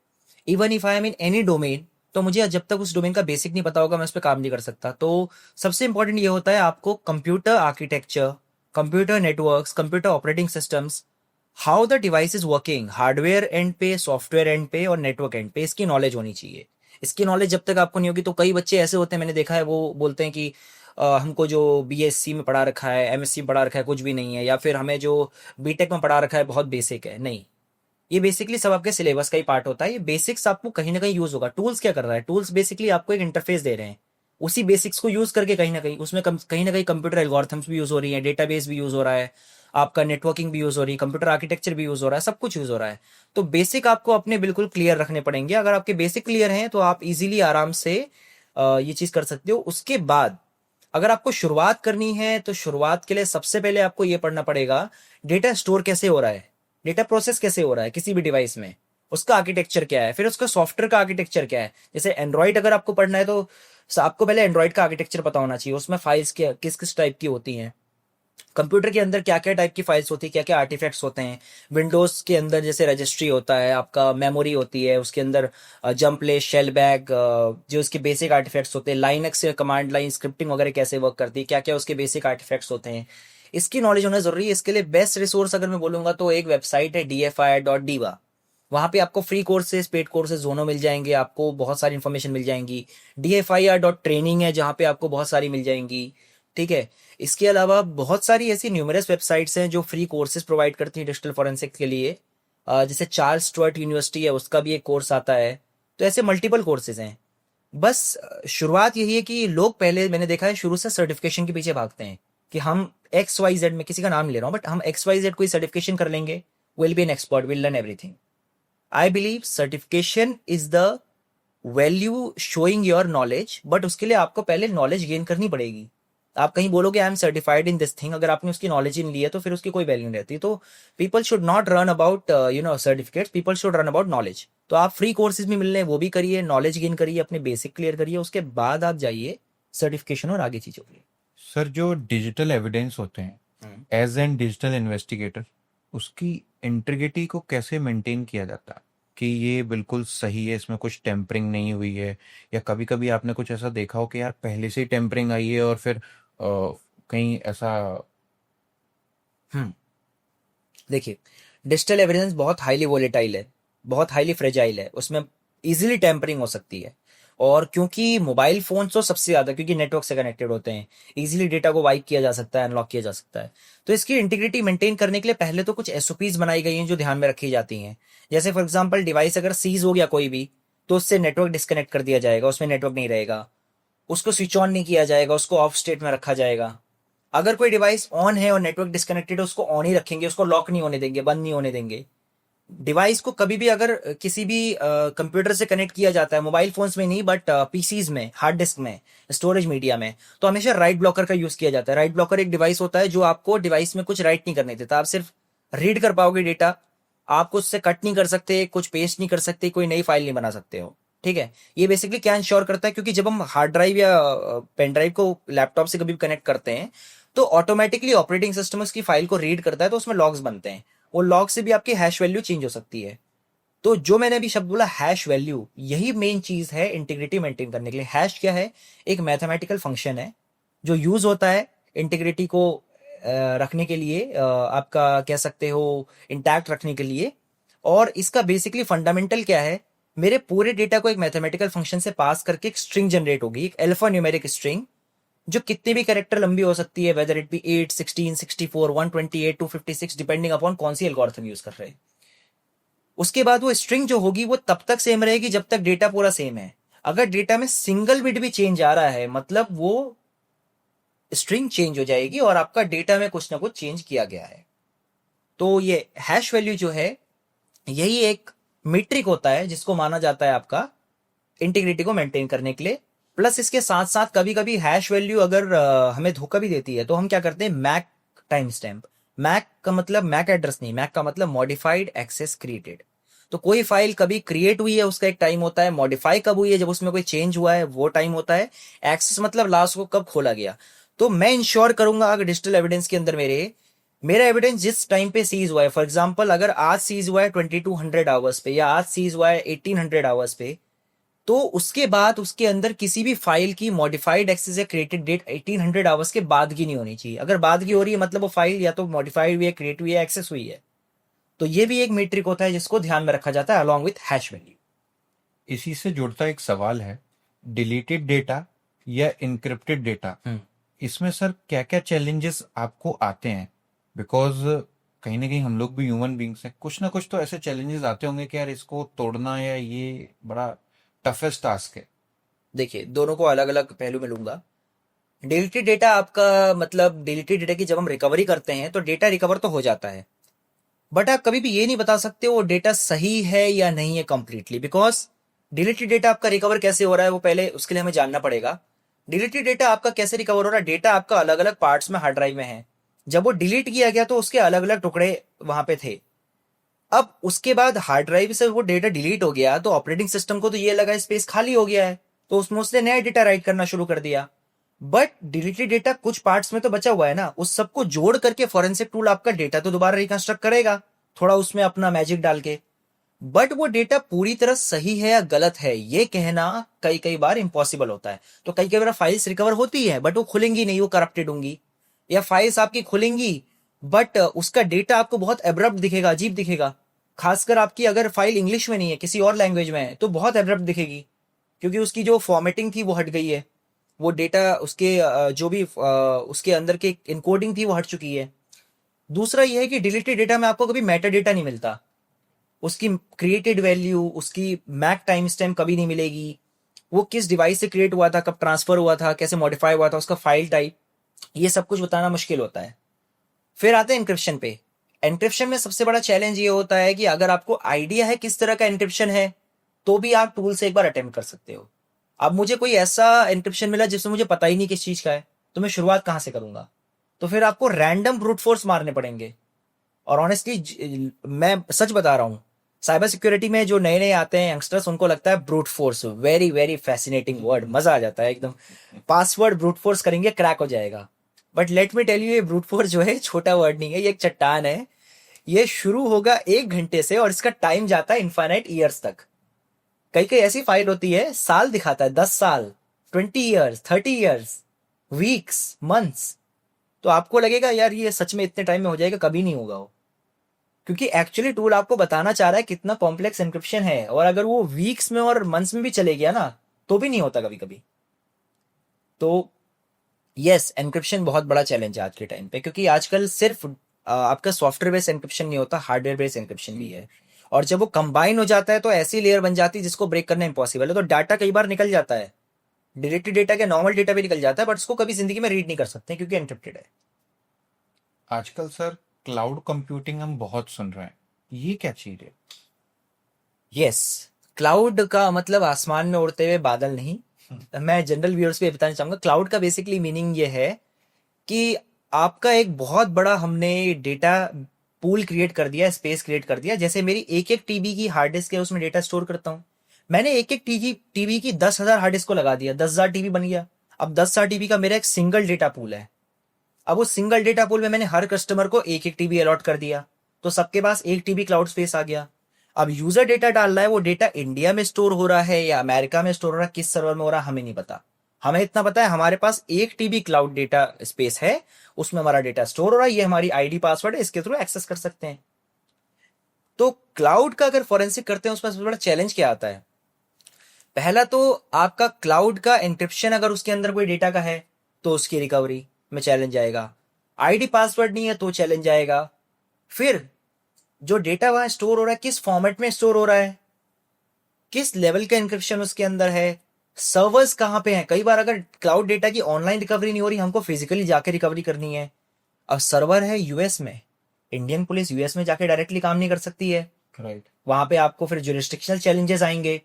Speaker 2: Even if I am in any domain, तो मुझे जब तक उस डोमेन का बेसिक नहीं पता होगा, मैं उस पर काम नहीं कर सकता। तो सबसे इंपॉर्टेंट ये होता है आपको computer architecture, computer networks, computer operating systems, how the device is working, hardware and पे, सॉफ्टवेयर एंड पे और नेटवर्क एंड पे, इसकी नॉलेज होनी चाहिए। इसकी नॉलेज जब तक आपको नहीं होगी, तो कई बच्चे ऐसे होते हैं, मैंने देखा है, वो बोलते हैं कि हमको जो बीएससी में पढ़ा रखा है, एमएससी में पढ़ा रखा है, कुछ भी नहीं है, या फिर हमें जो बीटेक में पढ़ा रखा है बहुत बेसिक है। नहीं, ये बेसिकली सब आपके सिलेबस का ही पार्ट होता है। ये बेसिक्स आपको कहीं ना कहीं यूज होगा। टूल्स क्या कर रहा है? टूल्स बेसिकली आपको एक इंटरफेस दे रहे हैं, उसी बेसिक्स को यूज करके कहीं ना कहीं उसमें कहीं ना कहीं कंप्यूटर एल्गोरिथम्स भी यूज हो रही है, डेटाबेस भी यूज हो रहा है, आपका नेटवर्किंग भी यूज हो रही है, कंप्यूटर आर्किटेक्चर भी यूज हो रहा है, सब कुछ यूज हो रहा है। तो बेसिक आपको अपने बिल्कुल क्लियर रखने पड़ेंगे। अगर आपके बेसिक क्लियर हैं तो आप इजीली आराम से ये चीज कर सकते हो। उसके बाद अगर आपको शुरुआत करनी है, तो शुरुआत के लिए सबसे पहले आपको ये पढ़ना पड़ेगा डेटा स्टोर कैसे हो रहा है, डेटा प्रोसेस कैसे हो रहा है किसी भी डिवाइस में, उसका आर्किटेक्चर क्या है, फिर उसका सॉफ्टवेयर का आर्किटेक्चर क्या है। जैसे एंड्रॉइड अगर आपको पढ़ना है, तो आपको पहले एंड्रॉइड का आर्किटेक्चर पता होना चाहिए, उसमें फाइल्स क्या किस किस टाइप की होती हैं, कंप्यूटर के अंदर क्या क्या टाइप की फाइल्स होती है, क्या क्या आर्टिफैक्ट्स होते हैं। विंडोज के अंदर जैसे रजिस्ट्री होता है, आपका मेमोरी होती है, उसके अंदर जंप ले, शेल बैग, जो उसके बेसिक आर्टिफैक्ट्स होते हैं। लाइनक्स से कमांड लाइन स्क्रिप्टिंग वगैरह कैसे वर्क करती है, क्या क्या उसके बेसिक आर्टिफैक्ट्स होते हैं, इसकी नॉलेज होना जरूरी है। इसके लिए बेस्ट रिसोर्स अगर मैं बोलूंगा तो एक वेबसाइट है dfi.diva। वहाँ पे आपको फ्री कोर्सेज, पेड कोर्सेज दोनों मिल जाएंगे, आपको बहुत सारी इन्फॉर्मेशन मिल जाएंगी। dfir.training है, जहाँ पे आपको बहुत सारी मिल जाएंगी। ठीक है। इसके अलावा बहुत सारी ऐसी न्यूमरस वेबसाइट्स हैं जो फ्री कोर्सेज प्रोवाइड करती हैं डिजिटल फॉरेंसिक के लिए। जैसे चार्ल्स स्टुअर्ट यूनिवर्सिटी है, उसका भी एक कोर्स आता है। तो ऐसे मल्टीपल कोर्सेज हैं। बस शुरुआत यही है कि लोग पहले, मैंने देखा है, शुरू से सर्टिफिकेशन के पीछे भागते हैं कि हम एक्स वाई जेड में, किसी का नाम नहीं ले रहा हूँ, बट हम एक्स वाई जेड कोई सर्टिफिकेशन कर लेंगे, will be an expert, will learn everything. I believe certification is the value showing your knowledge, but उसके लिए आपको पहले नॉलेज गेन करनी पड़ेगी। आप कहीं बोलोगे I am certified in this thing, अगर आपने उसकी नॉलेज ही नहीं ली है तो फिर उसकी कोई वैल्यू नहीं रहती। तो people should not run about certificates, people should run about knowledge. तो आप फ्री कोर्सेज भी मिल रहे हैं, वो भी करिए, नॉलेज गेन करिए, अपने बेसिक क्लियर करिए, उसके बाद आप जाइए सर्टिफिकेशन और आगे चीजों के लिए।
Speaker 1: सर जो डिजिटल एविडेंस होते हैं,
Speaker 2: हम्म।
Speaker 1: एज एन डिजिटल इन्वेस्टिगेटर, उसकी इंटीग्रिटी को कैसे मेंटेन किया जाता है कि ये बिल्कुल सही है, इसमें कुछ टेम्परिंग नहीं हुई है? या कभी कभी आपने कुछ ऐसा देखा हो कि यार पहले से ही टेम्परिंग आई है और फिर कहीं ऐसा?
Speaker 2: हम्म। देखिए, डिजिटल एविडेंस बहुत हाईली वोलेटाइल है, बहुत हाईली फ्रेजाइल है, उसमें इजीली टेम्परिंग हो सकती है। और क्योंकि मोबाइल फोन तो सबसे ज्यादा, क्योंकि नेटवर्क से कनेक्टेड होते हैं, इजीली डेटा को वाइप किया जा सकता है, अनलॉक किया जा सकता है। तो इसकी इंटीग्रिटी मेंटेन करने के लिए पहले तो कुछ एसओपीज बनाई गई हैं जो ध्यान में रखी जाती हैं। जैसे फॉर एग्जांपल, डिवाइस अगर सीज हो गया कोई भी, तो उससे नेटवर्क डिस्कनेक्ट कर दिया जाएगा, उसमें नेटवर्क नहीं रहेगा, उसको स्विच ऑन नहीं किया जाएगा, उसको ऑफ स्टेट में रखा जाएगा। अगर कोई डिवाइस ऑन है और नेटवर्क डिस्कनेक्टेड है, उसको ऑन ही रखेंगे, उसको लॉक नहीं होने देंगे, बंद नहीं होने देंगे। डिवाइस को कभी भी अगर किसी भी कंप्यूटर से कनेक्ट किया जाता है, मोबाइल फोन्स में नहीं बट पीसीज में, हार्ड डिस्क में, स्टोरेज मीडिया में, तो हमेशा राइट ब्लॉकर का यूज किया जाता है। राइट ब्लॉकर एक डिवाइस होता है जो आपको डिवाइस में कुछ राइट नहीं करने देता, आप सिर्फ रीड कर पाओगे डेटा, आप कुछ से कट नहीं कर सकते, कुछ पेस्ट नहीं कर सकते, कोई नई फाइल नहीं बना सकते हो। ठीक है। ये बेसिकली क्या इंश्योर करता है, क्योंकि जब हम हार्ड ड्राइव या पेन ड्राइव को लैपटॉप से कभी भी कनेक्ट करते हैं तो ऑटोमेटिकली ऑपरेटिंग सिस्टम उसकी फाइल को रीड करता है, तो उसमें लॉग्स बनते हैं। वो लॉग से भी आपकी हैश वैल्यू चेंज हो सकती है। तो जो मैंने अभी शब्द बोला हैश वैल्यू, यही मेन चीज है इंटीग्रिटी मेंटेन करने के लिए। हैश क्या है? एक मैथमेटिकल फंक्शन है जो यूज होता है इंटीग्रिटी को रखने के लिए, आपका कह सकते हो इंटैक्ट रखने के लिए। और इसका बेसिकली फंडामेंटल क्या है? मेरे पूरे डेटा को एक मैथमेटिकल फंक्शन से पास करके एक स्ट्रिंग जनरेट होगी, एक अल्फा न्यूमेरिक स्ट्रिंग, जो कितने भी कैरेक्टर लंबी हो सकती है, whether it be 8, 16, 64, 128, 256, depending upon कौन सी एल्गोरिथम यूज कर रहे हैं। उसके बाद वो स्ट्रिंग जो होगी वो तब तक सेम रहेगी जब तक डेटा पूरा सेम है। अगर डेटा में सिंगल बिट भी चेंज आ रहा है, मतलब वो स्ट्रिंग चेंज हो जाएगी और आपका डेटा में कुछ ना कुछ चेंज किया गया है। तो ये हैश वैल्यू जो है, यही एक मीट्रिक होता है जिसको माना जाता है आपका इंटीग्रिटी को मेंटेन करने के लिए। प्लस इसके साथ साथ कभी कभी हैश वैल्यू अगर हमें धोखा भी देती है तो हम क्या करते हैं, मैक टाइम स्टैम्प। मैक का मतलब मैक एड्रेस नहीं, मैक का मतलब मॉडिफाइड एक्सेस क्रिएटेड। तो कोई फाइल कभी क्रिएट हुई है उसका एक टाइम होता है, मॉडिफाई कब हुई है जब उसमें कोई चेंज हुआ है वो टाइम होता है, एक्सेस मतलब लास्ट को कब खोला गया। तो मैं इंश्योर करूंगा अगर डिजिटल एविडेंस के अंदर मेरा एविडेंस जिस टाइम पे सीज हुआ है, फॉर एग्जांपल अगर आज सीज हुआ है 2200 आवर्स पे या आज सीज हुआ है 1800 आवर्स पे, तो उसके बाद उसके अंदर किसी भी फाइल की मॉडिफाइड एक्सेस या क्रिएटेड डेट 1800 आवर्स के बाद की नहीं होनी चाहिए। अगर बाद की हो रही है मतलब वो फाइल या तो मॉडिफाइड हुई है, क्रिएट हुई है, एक्सेस हुई है। तो ये भी एक मीट्रिक होता है जिसको ध्यान में रखा जाता है अलॉन्ग विथ हैश वैल्यू।
Speaker 1: इसी से जुड़ता एक सवाल है, डिलीटेड डेटा या इनक्रिप्टेड डेटा, इसमें सर क्या क्या चैलेंजेस आपको आते हैं? बिकॉज कहीं ना कहीं हम लोग भी ह्यूमन बींग्स हैं, कुछ ना कुछ तो ऐसे चैलेंजेस आते होंगे कि यार इसको तोड़ना या ये बड़ा टफेस्ट टास्क है।
Speaker 2: देखिए, दोनों को अलग अलग पहलू में लूंगा। डिलीटेड डेटा आपका मतलब डिलीटेड डेटा की जब हम रिकवरी करते हैं तो डेटा रिकवर तो हो जाता है, बट आप कभी भी ये नहीं बता सकते वो डेटा सही है या नहीं है कंप्लीटली, बिकॉज डिलीटेड डेटा आपका रिकवर कैसे हो रहा है वो पहले उसके लिए हमें जानना पड़ेगा। डिलीटेड डेटा आपका कैसे रिकवर हो रहा है? डेटा आपका अलग अलग पार्ट्स में हार्ड ड्राइव में है। जब वो डिलीट किया गया तो उसके अलग अलग टुकड़े वहां पे थे। अब उसके बाद हार्ड ड्राइव से वो डेटा डिलीट हो गया तो ऑपरेटिंग सिस्टम को तो ये लगा स्पेस खाली हो गया है, तो उसमें उसने नया डेटा राइट करना शुरू कर दिया। बट डिलीटेड डेटा कुछ पार्ट्स में तो बचा हुआ है ना, उस सबको जोड़ करके फॉरेंसिक टूल आपका डेटा तो दोबारा रिकंस्ट्रक्ट करेगा, थोड़ा उसमें अपना मैजिक डाल के। बट वो डेटा पूरी तरह सही है या गलत है ये कहना कई कई बार इम्पॉसिबल होता है। तो कई कई बार फाइल्स रिकवर होती है बट वो खुलेंगी नहीं, वो करप्टेड होंगी। या फाइल्स आपकी खुलेंगी बट उसका डेटा आपको बहुत एब्रप्ट दिखेगा, अजीब दिखेगा। खासकर आपकी अगर फाइल इंग्लिश में नहीं है, किसी और लैंग्वेज में है, तो बहुत एब्रप्ट दिखेगी, क्योंकि उसकी जो फॉर्मेटिंग थी वो हट गई है। वो डेटा उसके जो भी उसके अंदर की इनकोडिंग थी वो हट चुकी है। दूसरा ये है कि डिलीटेड डेटा में आपको कभी मेटा डेटा नहीं मिलता, उसकी क्रिएटेड वैल्यू, उसकी मैक टाइम स्टैम्प कभी नहीं मिलेगी। वो किस डिवाइस से क्रिएट हुआ था, कब ट्रांसफर हुआ था, कैसे मॉडिफाई हुआ था, उसका फाइल टाइप, ये सब कुछ बताना मुश्किल होता है। फिर आते हैं एन्क्रिप्शन पे। एन्क्रिप्शन में सबसे बड़ा चैलेंज ये होता है कि अगर आपको आइडिया है किस तरह का एन्क्रिप्शन है तो भी आप टूल से एक बार अटेम्प्ट कर सकते हो। अब मुझे कोई ऐसा एन्क्रिप्शन मिला जिसमें मुझे पता ही नहीं किस चीज का है, तो मैं शुरुआत कहां से करूंगा? तो फिर आपको रैंडम ब्रूट फोर्स मारने पड़ेंगे। और ऑनेस्टली मैं सच बता रहा हूँ, साइबर सिक्योरिटी में जो नए नए आते हैं यंगस्टर्स, उनको लगता है brute force very very fascinating word, मजा आ जाता है एकदम। पासवर्ड ब्रूट फोर्स करेंगे क्रैक हो जाएगा। But let me tell you, ये ब्रूट फोर्स जो है छोटा वर्ड नहीं है, ये एक चट्टान है। ये शुरू होगा 1 घंटे से और इसका टाइम जाता है इनफाइनाइट ईयर्स तक। कई कई ऐसी फाइल होती है साल दिखाता है, 10 साल, 20 ईयर्स, 30 ईयर्स, वीक्स, मंथ्स। तो आपको लगेगा यार ये सच में इतने टाइम में हो जाएगा, कभी नहीं होगा वो, क्योंकि एक्चुअली टूल आपको बताना चाह रहा है कितना कॉम्प्लेक्स एन्क्रिप्शन है। और अगर वो वीक्स में और मंथ्स में भी चले गया ना तो भी नहीं होता कभी कभी। तो यस, एन्क्रिप्शन बहुत बड़ा चैलेंज है आज के टाइम पे, क्योंकि आजकल सिर्फ आपका सॉफ्टवेयर बेस्ड एन्क्रिप्शन नहीं होता, हार्डवेयर बेस्ड एन्क्रिप्शन भी है। और जब वो कंबाइन हो जाता है तो ऐसी लेयर बन जाती है जिसको ब्रेक करना इम्पॉसिबल है। तो डाटा कई बार निकल जाता है, डिलीटेड डेटा के नॉर्मल डेटा भी निकल जाता है, बट उसको कभी जिंदगी में रीड नहीं कर सकते क्योंकि एनक्रिप्टेड है।
Speaker 1: आजकल सर क्लाउड कंप्यूटिंग हम बहुत सुन रहे हैं, ये क्या चीज है?
Speaker 2: यस, क्लाउड का मतलब आसमान में उड़ते हुए बादल नहीं। मैं जनरल व्यूअर्स पे बताना चाहूंगा, क्लाउड का बेसिकली मीनिंग ये है कि आपका एक बहुत बड़ा हमने डेटा पूल क्रिएट कर दिया, स्पेस क्रिएट कर दिया। जैसे मेरी 1-1 टीबी की हार्ड डिस्क है, उसमें डेटा स्टोर करता हूँ। मैंने एक एक टीवी की 10,000 हार्ड डिस्क को लगा दिया, 10,000 टीवी बन गया। अब 10,000 टीवी का मेरा एक सिंगल डेटा पूल है। अब उस सिंगल डेटा पूल में मैंने हर कस्टमर को एक एक टीवी अलॉट कर दिया, तो सबके पास एक टीवी क्लाउड स्पेस आ गया। अब यूजर डेटा डाल रहा है, वो डेटा इंडिया में स्टोर हो रहा है या अमेरिका में स्टोर हो रहा है, किस सर्वर में हो रहा है हमें नहीं पता। हमें इतना पता है हमारे पास एक टीबी क्लाउड डेटा स्पेस है, उसमें हमारा डेटा स्टोर हो रहा है, ये हमारी आईडी पासवर्ड है, इसके थ्रू एक्सेस कर सकते हैं। तो क्लाउड का अगर फॉरेंसिक करते हैं उसमें सबसे बड़ा चैलेंज क्या आता है? पहला तो आपका क्लाउड का एंक्रिप्शन, अगर उसके अंदर कोई डेटा का है तो उसकी रिकवरी में चैलेंज आएगा। आईडी पासवर्ड नहीं है तो चैलेंज आएगा। फिर जो डेटा वहां स्टोर हो रहा है किस फॉर्मेट में स्टोर हो रहा है, किस लेवल का एंक्रिप्शन उसके अंदर है, सर्वर्स कहाँ पे हैं। कई बार अगर क्लाउड डेटा की ऑनलाइन रिकवरी नहीं हो रही, हमको फिजिकली जाके रिकवरी करनी है। अब सर्वर है यूएस में, इंडियन पुलिस यूएस में जाके डायरेक्टली काम नहीं कर सकती है,
Speaker 1: राइट।
Speaker 2: वहां पे आपको फिर जुरिस्डिक्शनल चैलेंजेस आएंगे।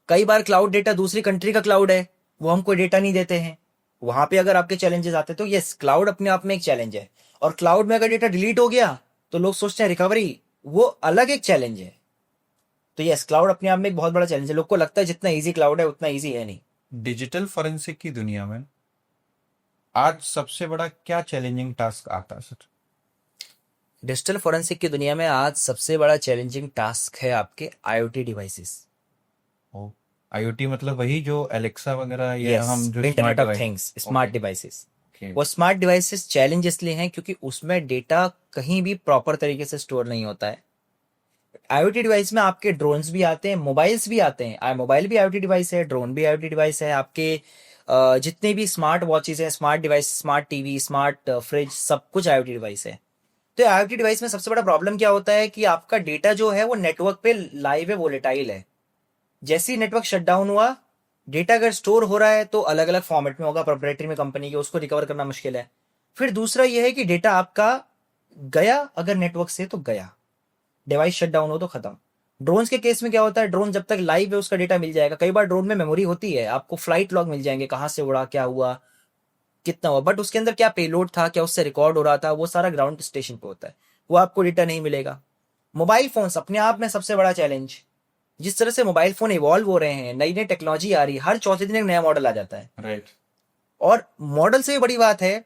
Speaker 2: कई बार क्लाउड डेटा दूसरी कंट्री का क्लाउड है, वो हमको डेटा नहीं देते हैं, वहां पे अगर आपके चैलेंजेस आते हैं तो यस, क्लाउड अपने आप में एक चैलेंज है। और क्लाउड में अगर डेटा डिलीट हो गया तो लोग सोचते हैं रिकवरी, वो अलग एक चैलेंज है। तो यस, क्लाउड अपने आप में एक बहुत बड़ा चैलेंज है। लोग को लगता है जितना इजी क्लाउड है उतना इजी है नहीं।
Speaker 1: डिजिटल फॉरेंसिक की दुनिया में आज सबसे बड़ा क्या चैलेंजिंग टास्क आता है सर?
Speaker 2: डिजिटल फोरेंसिक की दुनिया में आज सबसे बड़ा चैलेंजिंग टास्क है आपके आईओटी डिवाइसेस।
Speaker 1: ओ, आईओटी मतलब वही जो एलेक्सा वगैरह, ये
Speaker 2: यस,
Speaker 1: हम जो
Speaker 2: internet
Speaker 1: smart
Speaker 2: of
Speaker 1: device.
Speaker 2: Things, smart devices.
Speaker 1: Okay.
Speaker 2: वो स्मार्ट डिवाइसेस चैलेंज इसलिए हैं क्योंकि उसमें डेटा कहीं भी प्रॉपर तरीके से स्टोर नहीं होता है। आईओटी डिवाइस में आपके ड्रोन्स भी आते हैं, मोबाइल्स भी आते हैं। मोबाइल भी आईओटी डिवाइस है, ड्रोन भी आईओटी डिवाइस है। आपके जितने भी स्मार्ट वॉचेस हैं, smart device, smart TV, smart fridge, सब कुछ आईओटी डिवाइस है। तो आईओटी डिवाइस में सबसे बड़ा प्रॉब्लम क्या होता है कि आपका डेटा जो है वो नेटवर्क पे लाइव है, वोलेटाइल है। जैसे ही नेटवर्क शटडाउन हुआ, डेटा अगर स्टोर हो रहा है तो अलग अलग फॉर्मेट में होगा, प्रोप्राइटरी में कंपनी के, उसको रिकवर करना मुश्किल है। फिर दूसरा यह है कि डेटा आपका गया अगर नेटवर्क से तो गया, डिवाइस शट डाउन हो तो खत्म। ड्रोन्स के केस में क्या होता है, ड्रोन जब तक लाइव है उसका डेटा मिल जाएगा। कई बार ड्रोन में मेमोरी होती है, आपको फ्लाइट लॉग मिल जाएंगे, कहाँ से उड़ा, क्या हुआ, कितना हुआ, बट उसके अंदर क्या पेलोड था, क्या उससे रिकॉर्ड हो रहा था, वो सारा ग्राउंड स्टेशन पे होता है, वो आपको डेटा नहीं मिलेगा। मोबाइल फोन्स अपने आप में सबसे बड़ा चैलेंज। जिस तरह से मोबाइल फोन इवॉल्व हो रहे हैं, नई नई टेक्नोलॉजी आ रही है, हर चौथे दिन एक नया मॉडल आ जाता है।
Speaker 1: राइट।
Speaker 2: और मॉडल से भी बड़ी बात है,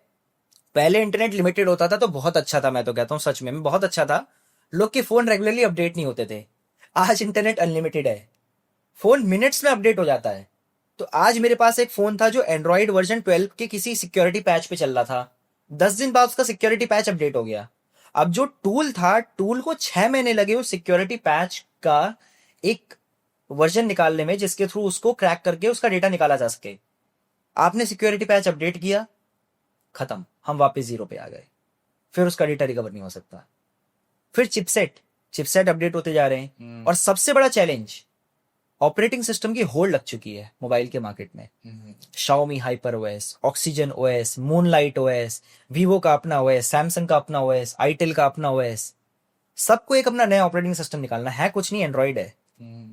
Speaker 2: पहले इंटरनेट लिमिटेड होता था तो बहुत अच्छा था, मैं तो कहता हूँ सच में बहुत अच्छा था। लोग के फोन रेगुलरली अपडेट नहीं होते थे। आज इंटरनेट अनलिमिटेड है, फोन मिनट्स में अपडेट हो जाता है। तो आज मेरे पास एक फोन था जो एंड्रॉइड वर्जन 12 के किसी सिक्योरिटी पैच पे चल रहा था, 10 दिन बाद उसका सिक्योरिटी पैच अपडेट हो गया। अब जो टूल था, टूल को 6 महीने लगे उस सिक्योरिटी पैच का एक वर्जन निकालने में, जिसके थ्रू उसको क्रैक करके उसका डेटा निकाला जा सके। आपने सिक्योरिटी पैच अपडेट किया, खत्म, हम वापस जीरो पे आ गए, फिर उसका डेटा रिकवर नहीं हो सकता। फिर चिपसेट चिपसेट अपडेट होते जा रहे हैं। और सबसे बड़ा चैलेंज, ऑपरेटिंग सिस्टम की होल्ड लग चुकी है मोबाइल के मार्केट में। Xiaomi hyper OS, oxygen OS, moonlight OS, Vivo का अपना ओएस, सैमसंग का अपना ओएस, आईटेल का अपना ओएस, सबको एक अपना नया ऑपरेटिंग सिस्टम निकालना है। कुछ नहीं, एंड्रॉइड है,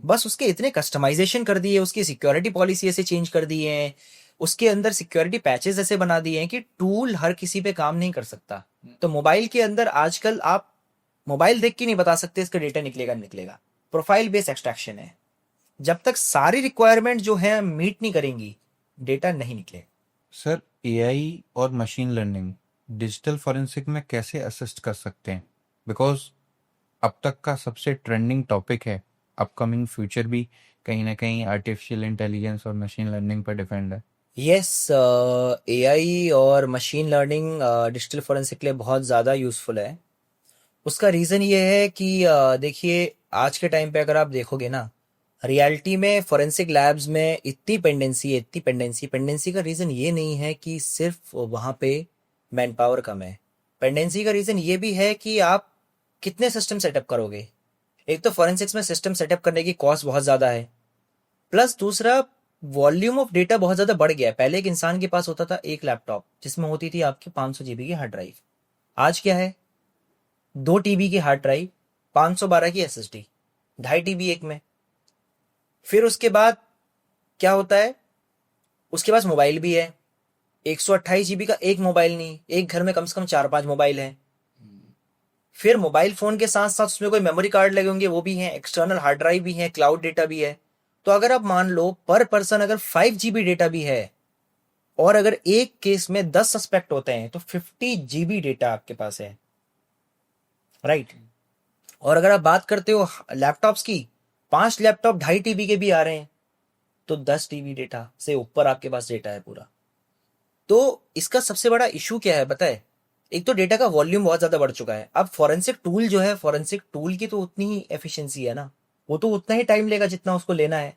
Speaker 2: बस उसके इतने कस्टमाइजेशन कर दिए, उसकी सिक्योरिटी पॉलिसी ऐसे चेंज कर दी है, उसके अंदर सिक्योरिटी पैचेस ऐसे बना दिए हैं कि टूल हर किसी पे काम नहीं कर सकता। तो मोबाइल के अंदर आजकल आप मोबाइल देख के नहीं बता सकते इसका डेटा निकलेगा निकलेगा। प्रोफाइल बेस्ड एक्सट्रैक्शन है, जब तक सारी रिक्वायरमेंट जो है मीट नहीं करेंगी, डेटा नहीं निकलेगा।
Speaker 1: सर, एआई और मशीन लर्निंग डिजिटल फॉरेंसिक में कैसे असिस्ट कर सकते हैं? बिकॉज अब तक का सबसे ट्रेंडिंग टॉपिक है, अपकमिंग फ्यूचर भी कहीं ना कहीं आर्टिफिशियल इंटेलिजेंस और मशीन लर्निंग पर डिपेंड है।
Speaker 2: यस, एआई और मशीन लर्निंग डिजिटल फोरेंसिक के लिए बहुत ज़्यादा यूज़फुल है। उसका रीज़न ये है कि देखिए आज के टाइम पे अगर आप देखोगे ना, रियलिटी में फोरेंसिक लैब्स में इतनी पेंडेंसी का रीज़न ये नहीं है कि सिर्फ वहाँ पे मैन पावर कम है। पेंडेंसी का रीज़न ये भी है कि आप कितने सिस्टम सेटअप करोगे। एक तो फोरेंसिक्स में सिस्टम सेटअप करने की कॉस्ट बहुत ज़्यादा है, प्लस दूसरा वॉल्यूम ऑफ डेटा बहुत ज़्यादा बढ़ गया है। पहले एक इंसान के पास होता था एक लैपटॉप जिसमें होती थी आपकी 500 जीबी की हार्ड ड्राइव, आज क्या है 2 टीबी की हार्ड ड्राइव, 512 की एसएसडी, 2.5 टीबी एक में। फिर उसके बाद क्या होता है, उसके पास मोबाइल भी है, 128 जीबी का एक मोबाइल नहीं, एक घर में कम से कम 4-5 मोबाइल है। फिर मोबाइल फोन के साथ साथ उसमें कोई मेमोरी कार्ड लगे होंगे वो भी हैं, एक्सटर्नल हार्ड ड्राइव भी है, क्लाउड डेटा भी है। तो अगर आप मान लो पर पर्सन अगर 5 GB डेटा भी है और अगर एक केस में 10 सस्पेक्ट होते हैं तो 50 GB डेटा आपके पास है, राइट। और अगर आप बात करते हो लैपटॉप्स की, 5 लैपटॉप 2.5 TB के भी आ रहे हैं, तो 10 TB डेटा से ऊपर आपके पास डेटा है पूरा। तो इसका सबसे बड़ा इशू क्या है बताए, एक तो डेटा का वॉल्यूम बहुत ज्यादा बढ़ चुका है। अब फॉरेंसिक टूल जो है, फॉरेंसिक टूल की तो उतनी ही एफिशिएंसी है ना, वो तो उतना ही टाइम लेगा जितना उसको लेना है।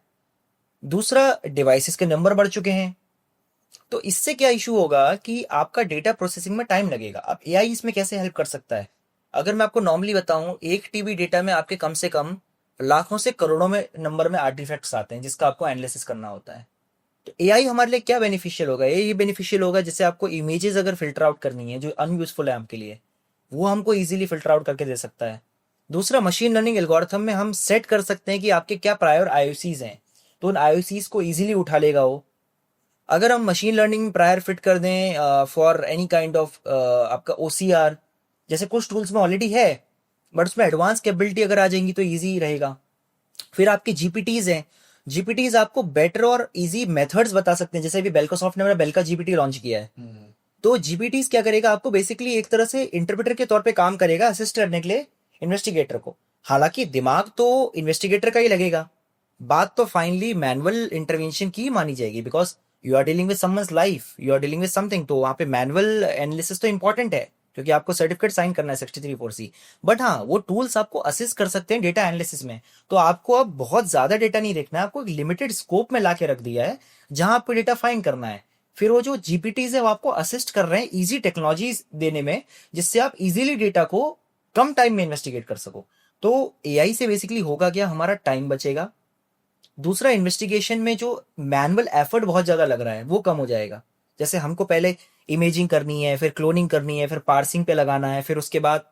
Speaker 2: दूसरा, डिवाइसेस के नंबर बढ़ चुके हैं, तो इससे क्या इशू होगा कि आपका डेटा प्रोसेसिंग में टाइम लगेगा। अब एआई इसमें कैसे हेल्प कर सकता है, अगर मैं आपको नॉर्मली बताऊं, 1 TB डेटा में आपके कम से कम लाखों से करोड़ों में नंबर में आर्टिफैक्ट्स आते हैं जिसका आपको एनालिसिस करना होता है। तो एआई हमारे लिए क्या बेनिफिशियल होगा, ये बेनिफिशियल होगा जैसे आपको इमेजेस अगर फिल्टर आउट करनी है जो अनयूजफुल है आपके लिए, वो हमको इजीली फिल्टर आउट करके दे सकता है। दूसरा, मशीन लर्निंग एल्गोरिथम में हम सेट कर सकते हैं कि आपके क्या प्रायर आईओसीज हैं, तो उन आईओसीज को इजीली उठा लेगा वो। अगर हम मशीन लर्निंग में प्रायर फिट कर दें फॉर एनी काइंड ऑफ आपका ओसीआर, जैसे कुछ टूल्स में ऑलरेडी है, बट उसमें एडवांस कैपेबिलिटी अगर आ जाएंगी तो ईजी रहेगा। फिर आपके जीपीटीज हैं, जीपीटीज आपको बेटर और इजी मेथड्स बता सकते हैं, जैसे अभी बेल्कोसॉफ्ट ने मेरा बेल्का जीपीटी लॉन्च किया है। तो जीपीटीज क्या करेगा, आपको बेसिकली एक तरह से इंटरप्रेटर के तौर पे काम करेगा, असिस्ट करने के लिए इन्वेस्टिगेटर को। हालांकि दिमाग तो इन्वेस्टिगेटर का ही लगेगा, बात तो फाइनली मैनुअल इंटरवेंशन की मानी जाएगी, because you are dealing with someone's life, you are dealing with something, तो वहां पे मैनुअल एनालिसिस तो इंपॉर्टेंट है क्योंकि आपको सर्टिफिकेट साइन करना है 63(4)C। बट हाँ, वो टूल्स आपको असिस्ट कर सकते हैं डेटा एनालिसिस में। तो आपको अब बहुत ज्यादा डेटा नहीं देखना है, आपको एक लिमिटेड स्कोप में ला के रख दिया है जहां आपको डेटा फाइंड करना है। फिर वो जो जीपीटीज है वो आपको असिस्ट कर रहे हैं इजी टेक्नोलॉजीज देने में, जिससे आप इजीली डेटा को कम टाइम में इन्वेस्टिगेट कर सको। तो एआई से बेसिकली होगा क्या, हमारा टाइम बचेगा। दूसरा, इन्वेस्टिगेशन में जो मैनुअल एफर्ट बहुत ज्यादा लग रहा है वो कम हो जाएगा। जैसे हमको पहले इमेजिंग करनी है, फिर क्लोनिंग करनी है, फिर पार्सिंग पे लगाना है, फिर उसके बाद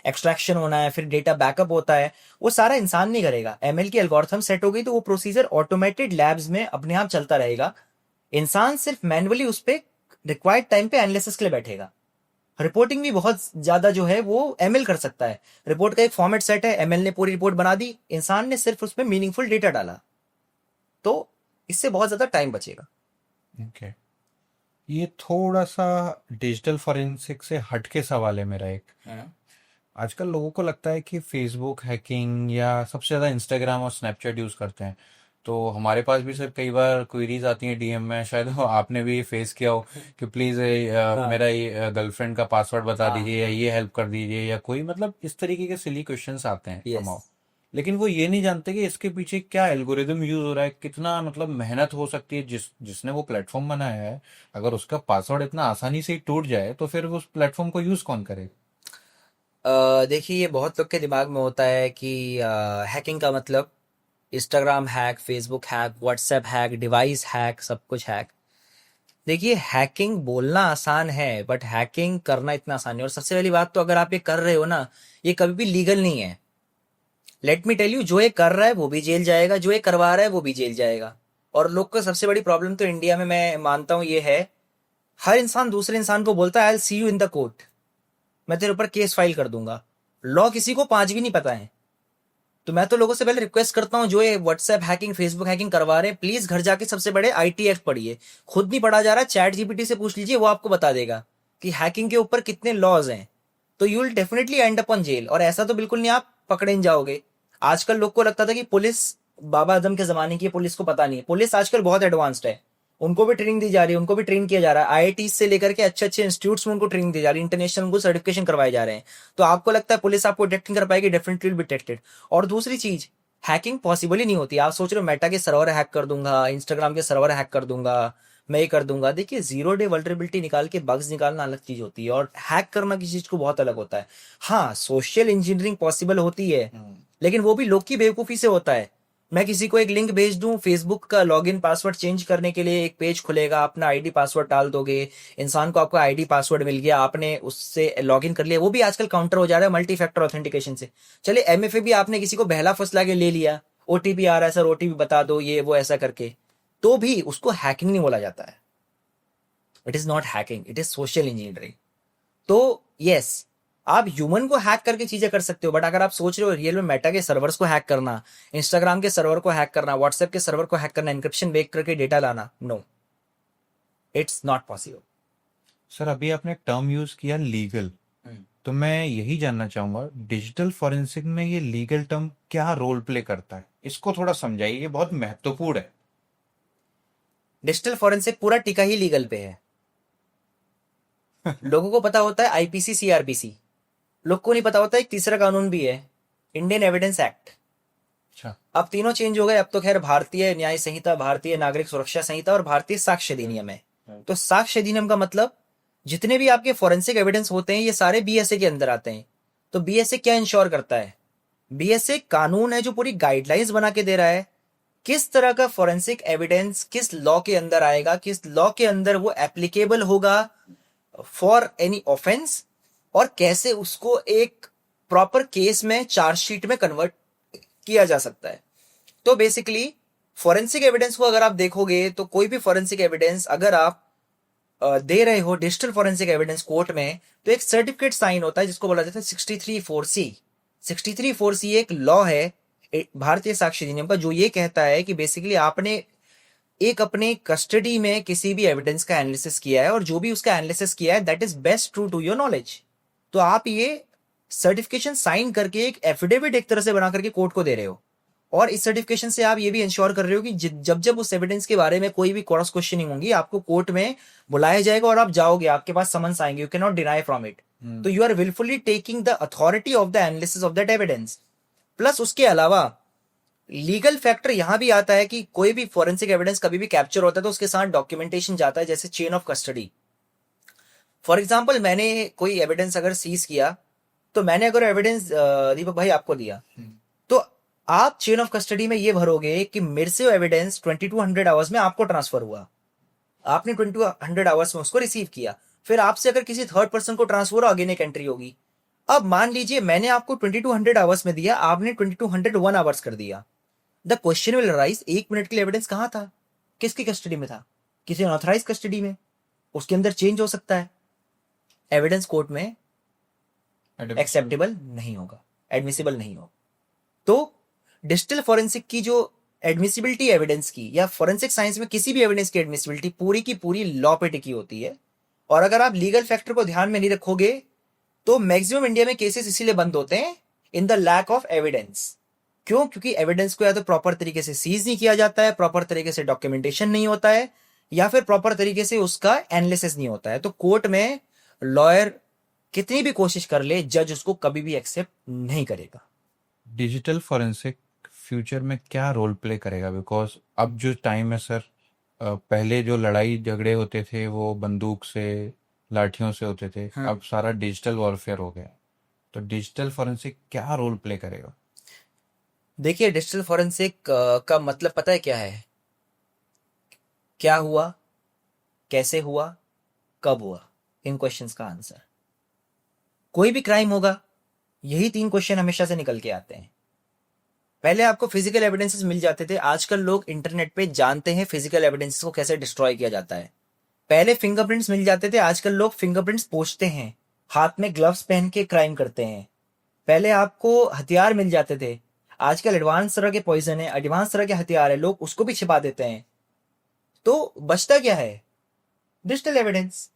Speaker 2: एक्सट्रैक्शन होना है, फिर डेटा बैकअप होता है, वो सारा इंसान नहीं करेगा। एमएल की एल्गोरिथम सेट हो गई तो वो प्रोसीजर ऑटोमेटेड लैब्स में अपने आप चलता रहेगा। इंसान सिर्फ मैनुअली उस पर रिक्वायर्ड टाइम पे एनालिसिस के लिए बैठेगा। रिपोर्टिंग भी बहुत ज्यादा जो है वो एमएल कर सकता है। रिपोर्ट का एक फॉर्मेट सेट है, एमएल ने पूरी रिपोर्ट बना दी, इंसान ने सिर्फ उसमें मीनिंगफुल डेटा डाला, तो इससे बहुत ज्यादा टाइम बचेगा।
Speaker 1: ओके, ये थोड़ा सा डिजिटल फॉरेंसिक से हटके सवाल है मेरा एक। आजकल लोगों को लगता है कि फेसबुक हैकिंग या सबसे ज़्यादा इंस्टाग्राम और स्नैपचैट यूज़ करते हैं। तो हमारे पास भी सर कई बार क्वेरीज आती हैं डीएम में, शायद आपने भी फेस किया हो कि प्लीज़
Speaker 2: हाँ
Speaker 1: मेरा ये गर्लफ्रेंड का पासवर्ड बता
Speaker 2: हाँ
Speaker 1: दीजिए या ये हेल्प कर दीजिए, या कोई मतलब इस तरीके के सिली क्वेश्चंस आते हैं
Speaker 2: यस।
Speaker 1: समाओ। लेकिन वो ये नहीं जानते कि इसके पीछे क्या एल्गोरिदम यूज हो रहा है, कितना मतलब मेहनत हो सकती है। जिसने वो प्लेटफॉर्म बनाया है, अगर उसका पासवर्ड इतना आसानी से ही टूट जाए तो फिर उस प्लेटफॉर्म को यूज कौन करे।
Speaker 2: देखिए, ये बहुत लोग के दिमाग में होता है कि हैकिंग का मतलब Instagram hack, Facebook hack, WhatsApp hack, device hack, सब कुछ हैक। देखिए, हैकिंग बोलना आसान है बट हैकिंग करना इतना आसान नहीं। और सबसे पहली बात तो, अगर आप ये कर रहे हो ना, ये कभी भी लीगल नहीं है। लेट मी टेल यू, जो ये कर रहा है वो भी जेल जाएगा, जो ये करवा रहा है वो भी जेल जाएगा। और लोग का सबसे बड़ी प्रॉब्लम तो इंडिया में मैं मानता हूँ ये है, हर इंसान दूसरे इंसान को बोलता है I will see you in the court, मैं तेरे ऊपर केस फाइल कर दूंगा। लॉ किसी को 5 भी नहीं पता है। तो मैं तो लोगों से पहले रिक्वेस्ट करता हूँ, जो ये व्हाट्सएप हैकिंग, फेसबुक हैकिंग करवा रहे हैं, प्लीज घर जाके सबसे बड़े आईटी एक्ट पढ़िए। खुद नहीं पढ़ा जा रहा, चैट जीपीटी से पूछ लीजिए, वो आपको बता देगा कि हैकिंग के ऊपर कितने लॉज हैं। तो you will definitely end up on jail. और ऐसा तो बिल्कुल नहीं आप पकड़े नहीं जाओगे। आजकल लोग को लगता था कि पुलिस बाबा आजम के जमाने की है, पुलिस को पता नहीं है। पुलिस आजकल बहुत एडवांस्ड है, उनको भी ट्रेनिंग दी जा रही है, उनको भी ट्रेन किया जा रहा है। आईआईटी से लेकर के अच्छे अच्छे इंस्टीट्यूट्स में उनको ट्रेनिंग दी जा रही है, इंटरनेशनल उनको सर्टिफिकेशन करवाए जा रहे हैं। तो आपको लगता है पुलिस आपको डिटेक्ट नहीं कर पाएगी, डेफिनेटली विल बी डिटेक्टेड। और दूसरी चीज, हैकिंग पॉसिबल ही नहीं होती। आप सोच रहे हो मेटा के सर्वर हैक कर दूंगा, इंस्टाग्राम के सर्वर हैक कर दूंगा, मैं ये कर दूंगा। देखिए, 0 डे वल्नरेबिलिटी निकाल के बग्स निकालना अलग चीज होती है और हैक करना किसी चीज को बहुत अलग होता है। हाँ, सोशल इंजीनियरिंग पॉसिबल होती है, लेकिन वो भी लोग की बेवकूफी से होता है। मैं किसी को एक लिंक भेज दूं, फेसबुक का लॉगिन पासवर्ड चेंज करने के लिए एक पेज खुलेगा, अपना आईडी पासवर्ड डाल दोगे, इंसान को आपका आईडी पासवर्ड मिल गया, आपने उससे लॉगिन कर लिया। वो भी आजकल काउंटर हो जा रहा है मल्टी फैक्टर ऑथेंटिकेशन से। चले एमएफए भी आपने किसी को बहला फुसला के ले लिया, ओटीपी आ रहा है सर, ओटीपी बता दो, ये वो ऐसा करके, तो भी उसको हैकिंग नहीं बोला जाता है। It is not hacking, it is social engineering. तो यस, आप ह्यूमन को हैक करके चीजें कर सकते हो, बट अगर आप सोच रहे हो रियल में मेटा के सर्वर्स को हैक करना, इंस्टाग्राम के सर्वर को हैक करना, व्हाट्सएप के सर्वर को हैक करना, इंक्रिप्शन ब्रेक करके डेटा लाना, no, it's not possible.
Speaker 1: Sir अभी आपने टर्म यूज किया लीगल, तो मैं यही जानना चाहूंगा डिजिटल फॉरेंसिक में ये लीगल टर्म क्या रोल प्ले करता है, इसको थोड़ा समझाइए, ये बहुत महत्वपूर्ण है।
Speaker 2: डिजिटल फॉरेंसिक पूरा टिका ही लीगल पे है। लोगों को पता होता है आईपीसी सीआरपीसी, लोग को नहीं पता होता एक तीसरा कानून भी है, इंडियन एविडेंस एक्ट।
Speaker 1: अच्छा।
Speaker 2: अब तीनों चेंज हो गए, अब तो खैर भारतीय न्याय संहिता, भारतीय नागरिक सुरक्षा संहिता और भारतीय साक्ष्य अधिनियम है। तो साक्ष्य अधिनियम का मतलब जितने भी आपके फॉरेंसिक एविडेंस होते हैं ये सारे बीएसए के अंदर आते हैं। तो बीएसए क्या इंश्योर करता है? बीएसए कानून है जो पूरी गाइडलाइंस बना के दे रहा है किस तरह का फॉरेंसिक एविडेंस किस लॉ के अंदर आएगा, किस लॉ के अंदर वो एप्लीकेबल होगा फॉर एनी ऑफेंस, और कैसे उसको एक प्रॉपर केस में चार्जशीट में कन्वर्ट किया जा सकता है। तो बेसिकली फॉरेंसिक एविडेंस को अगर आप देखोगे तो कोई भी फॉरेंसिक एविडेंस अगर आप दे रहे हो डिजिटल फॉरेंसिक एविडेंस कोर्ट में, तो एक सर्टिफिकेट साइन होता है जिसको बोला जाता है 63(4)(c। 63(4)(c) एक लॉ है भारतीय साक्ष्य अधिनियम का, जो ये कहता है कि बेसिकली आपने एक अपने कस्टडी में किसी भी एविडेंस का एनालिसिस किया है और जो भी उसका एनालिसिस किया है that is best true to your knowledge. तो आप ये सर्टिफिकेशन साइन करके एक एफिडेविट एक तरह से बना करके कोर्ट को दे रहे हो, और इस सर्टिफिकेशन से आप ये भी इंश्योर कर रहे हो कि जब जब उस एविडेंस के बारे में कोई भी क्रॉस क्वेश्चनिंग होगी आपको कोर्ट में बुलाया जाएगा और आप जाओगे, आपके पास समन्स आएंगे, you can not deny from it. तो you are wilfully taking the authority of the analysis of that evidence. Plus उसके अलावा लीगल फैक्टर यहां भी आता है कि कोई भी फॉरेंसिक एविडेंस कभी भी कैप्चर होता है तो उसके साथ डॉक्यूमेंटेशन जाता है, जैसे chain of custody. For example मैंने कोई एविडेंस अगर सीज किया, तो मैंने अगर एविडेंस दीपक भाई आपको दिया, तो आप चेन ऑफ कस्टडी में ये भरोगे कि मेरे से एविडेंस 2200 आवर्स में आपको ट्रांसफर हुआ, आपने 2200 आवर्स में उसको रिसीव किया, फिर आपसे अगर किसी थर्ड पर्सन को ट्रांसफर हो अगेन एक एंट्री होगी। अब मान लीजिए मैंने आपको 2200 आवर्स में दिया, आपने 2201 आवर्स कर दिया। The question will arise, 1 minute के लिए एविडेंस कहां था, किसकी कस्टडी में था? किसी अनऑथराइज कस्टडी में, उसके अंदर चेंज हो सकता है, एविडेंस कोर्ट में एक्सेप्टेबल नहीं होगा, एडमिसिबल नहीं होगा। तो डिजिटल फॉरेंसिक की जो एडमिसिबिलिटी एविडेंस की, या फॉरेंसिक साइंस में किसी भी एविडेंस की एडमिसिबिलिटी पूरी की पूरी लॉ पे टिकी होती है। और अगर आप लीगल फैक्टर को ध्यान में नहीं रखोगे तो मैक्सिमम इंडिया में केसेस इसीलिए बंद होते हैं in the lack of evidence. क्यों? क्योंकि एविडेंस को या तो प्रॉपर तरीके से सीज नहीं किया जाता है, प्रॉपर तरीके से डॉक्यूमेंटेशन नहीं होता है, या फिर प्रॉपर तरीके से उसका एनालिसिस नहीं होता है। तो कोर्ट में लॉयर कितनी भी कोशिश कर ले, जज उसको कभी भी एक्सेप्ट नहीं करेगा।
Speaker 1: डिजिटल फॉरेंसिक फ्यूचर में क्या रोल प्ले करेगा? बिकॉज अब जो टाइम है सर, पहले जो लड़ाई झगड़े होते थे वो बंदूक से, लाठियों से होते थे, अब सारा डिजिटल वॉरफेयर हो गया। तो डिजिटल फॉरेंसिक क्या रोल प्ले करेगा?
Speaker 2: देखिए डिजिटल फॉरेंसिक का मतलब पता है क्या है? क्या हुआ, कैसे हुआ, कब हुआ, इन क्वेश्चंस का आंसर। कोई भी क्राइम होगा, यही 3 क्वेश्चन हमेशा से निकल के आते हैं। पहले आपको फिजिकल एविडेंसेस मिल जाते थे, आजकल लोग इंटरनेट पे जानते हैं फिजिकल एविडेंसेस को कैसे डिस्ट्रॉय किया जाता है। पहले फिंगरप्रिंट्स मिल जाते थे, आजकल लोग फिंगरप्रिंट्स पोंछते हैं, हाथ में ग्लव्स पहन के क्राइम करते हैं। पहले आपको हथियार मिल जाते थे, आजकल एडवांस तरह के पॉइजन है, एडवांस तरह के हथियार है, लोग उसको भी छिपा देते हैं। तो बचता क्या है? Digital evidence.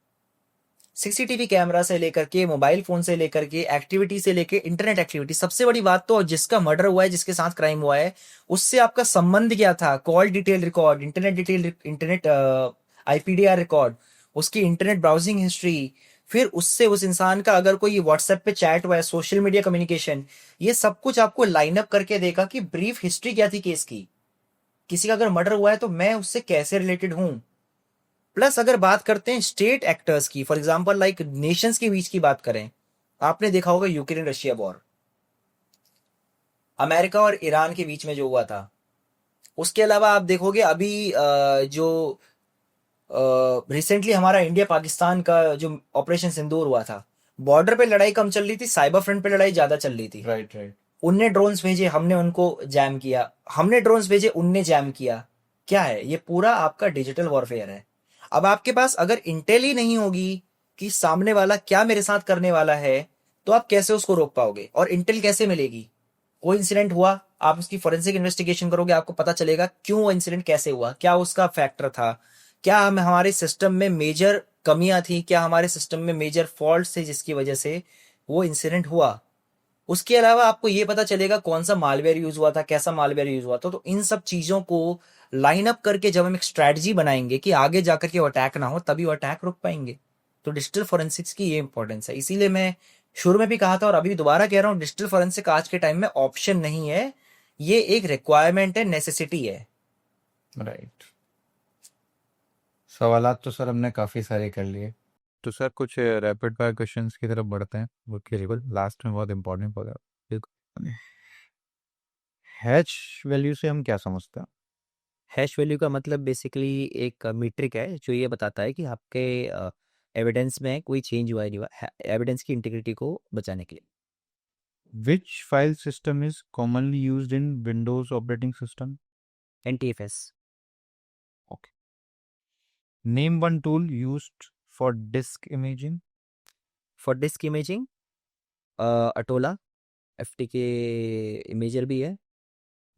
Speaker 2: सीसीटीवी कैमरा से लेकर के, मोबाइल फोन से लेकर के, एक्टिविटी से लेकर इंटरनेट एक्टिविटी। सबसे बड़ी बात तो जिसका मर्डर हुआ है, जिसके साथ क्राइम हुआ है, उससे आपका संबंध क्या था? Call detail record, internet detail, internet IPDR record, उसकी इंटरनेट ब्राउजिंग हिस्ट्री, फिर उससे उस इंसान का अगर कोई व्हाट्सएप पे चैट हुआ है, सोशल मीडिया कम्युनिकेशन, ये सब कुछ आपको लाइन अप करके देगा कि ब्रीफ हिस्ट्री क्या थी केस की। किसी का अगर मर्डर हुआ है तो मैं उससे कैसे रिलेटेड हूं। प्लस अगर बात करते हैं स्टेट एक्टर्स की, फॉर एग्जांपल लाइक नेशंस के बीच की बात करें, आपने देखा होगा यूक्रेन रशिया वॉर, अमेरिका और ईरान के बीच में जो हुआ था। उसके अलावा आप देखोगे अभी जो रिसेंटली हमारा इंडिया पाकिस्तान का जो ऑपरेशन सिंदूर हुआ था, बॉर्डर पे लड़ाई कम चल रही थी, साइबर फ्रंट पे लड़ाई ज्यादा चल रही थी।
Speaker 1: Right right.
Speaker 2: उनने ड्रोन्स भेजे, हमने उनको जैम किया, हमने ड्रोन्स भेजे, उनने जैम किया। क्या है ये? पूरा आपका डिजिटल वॉरफेयर है। अब आपके पास अगर इंटेल ही नहीं होगी कि सामने वाला क्या मेरे साथ करने वाला है, तो आप कैसे उसको रोक पाओगे और इंटेल कैसे मिलेगी? कोई इंसिडेंट हुआ, आप उसकी फोरेंसिक इन्वेस्टिगेशन करोगे, आपको पता चलेगा क्यों वो इंसिडेंट कैसे हुआ, क्या उसका फैक्टर था, क्या हम हमारे सिस्टम में मेजर कमियां थी, क्या हमारे सिस्टम में मेजर फॉल्ट थे जिसकी वजह से वो इंसिडेंट हुआ। उसके अलावा आपको ये पता चलेगा कौन सा मालवेयर यूज हुआ था, कैसा मालवेयर यूज हुआ था। तो इन सब चीजों को लाइन अप करके जब हम एक स्ट्रैटेजी बनाएंगे कि आगे जाकर के वो अटैक ना हो, तभी वो अटैक रोक पाएंगे। तो डिजिटल फोरेंसिक्स की ये इंपॉर्टेंस है। इसीलिए मैं शुरू में भी कहा था और अभी भी दोबारा कह रहा हूँ, डिजिटल फोरेंसिक आज के टाइम में ऑप्शन नहीं है, ये एक रिक्वायरमेंट है, नेसेसिटी है।
Speaker 1: राइट। सवालात तो सर हमने काफ़ी सारे कर लिए, तो सर कुछ रैपिड फायर क्वेश्चंस की तरफ बढ़ते हैं, वो केवल लास्ट में बहुत इंपॉर्टेंट होगा। हैश वैल्यू से हम क्या समझते हैं?
Speaker 2: हैश वैल्यू का मतलब बेसिकली एक मीट्रिक है जो ये बताता है कि आपके एविडेंस में कोई चेंज हुआ है नहीं हुआ, एविडेंस की इंटीग्रिटी को बचाने के लिए।
Speaker 1: Which file system is commonly used in Windows operating system?
Speaker 2: NTFS.
Speaker 1: Okay. Name one tool used for disk imaging.
Speaker 2: For disk imaging Atola, FTK imager भी है।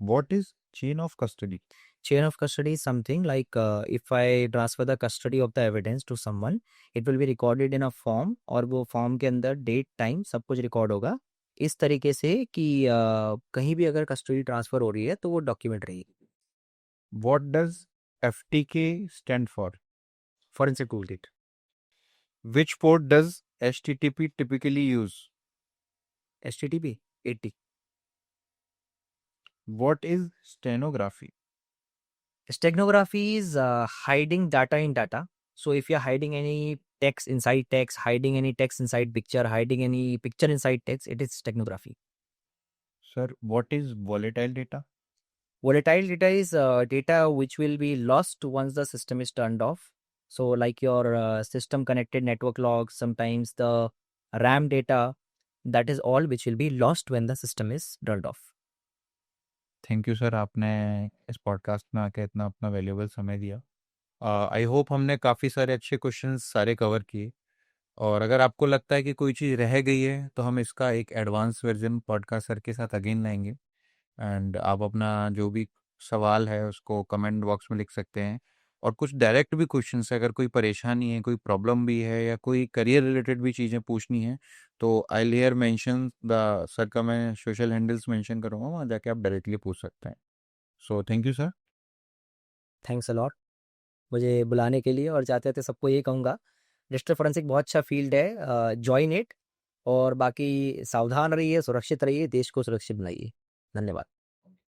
Speaker 1: What is chain of custody?
Speaker 2: Chain of custody is something like if I transfer the custody of the evidence to someone, it will be recorded in a form और वो form के अंदर date time सब कुछ record होगा इस तरीके से कि कहीं भी अगर कस्टडी ट्रांसफर हो रही है तो वो डॉक्यूमेंट रहेगी।
Speaker 1: What does FTK stand for?
Speaker 2: Forensic tool kit.
Speaker 1: Which port does HTTP typically use?
Speaker 2: HTTP 80।
Speaker 1: What is stenography?
Speaker 2: Steganography is hiding data in data. So if you're hiding any text inside text, hiding any text inside picture, hiding any picture inside text, it is steganography.
Speaker 1: Sir what is volatile data?
Speaker 2: Volatile data is data which will be lost once the system is turned off. So, like your system connected network logs, sometimes the RAM data, that is all which will be lost when the system is turned off.
Speaker 1: Thank you sir, आपने इस podcast में आके इतना अपना valuable समय दिया। I hope हमने काफ़ी सारे अच्छे क्वेश्चंस सारे कवर किए, और अगर आपको लगता है कि कोई चीज़ रह गई है तो हम इसका एक एडवांस वर्जन पॉडकास्ट सर के साथ अगेन लाएंगे। एंड आप अपना जो भी सवाल है उसको कमेंट बॉक्स में लिख सकते हैं, और कुछ डायरेक्ट भी क्वेश्चन है, अगर कोई परेशानी है, कोई प्रॉब्लम भी है, या कोई करियर रिलेटेड भी चीज़ें पूछनी है, तो I hear mention the sir का मैं सोशल हैंडल्स मेंशन करूँगा, वहाँ जाके आप डायरेक्टली पूछ सकते हैं। So thank you sir.
Speaker 2: Thanks a lot मुझे बुलाने के लिए, और जाते जाते सबको ये कहूँगा, डिजिटल फोरेंसिक बहुत अच्छा फील्ड है, ज्वाइन इट। और बाकी सावधान रहिए, सुरक्षित रहिए, देश को सुरक्षित बनाइए। धन्यवाद।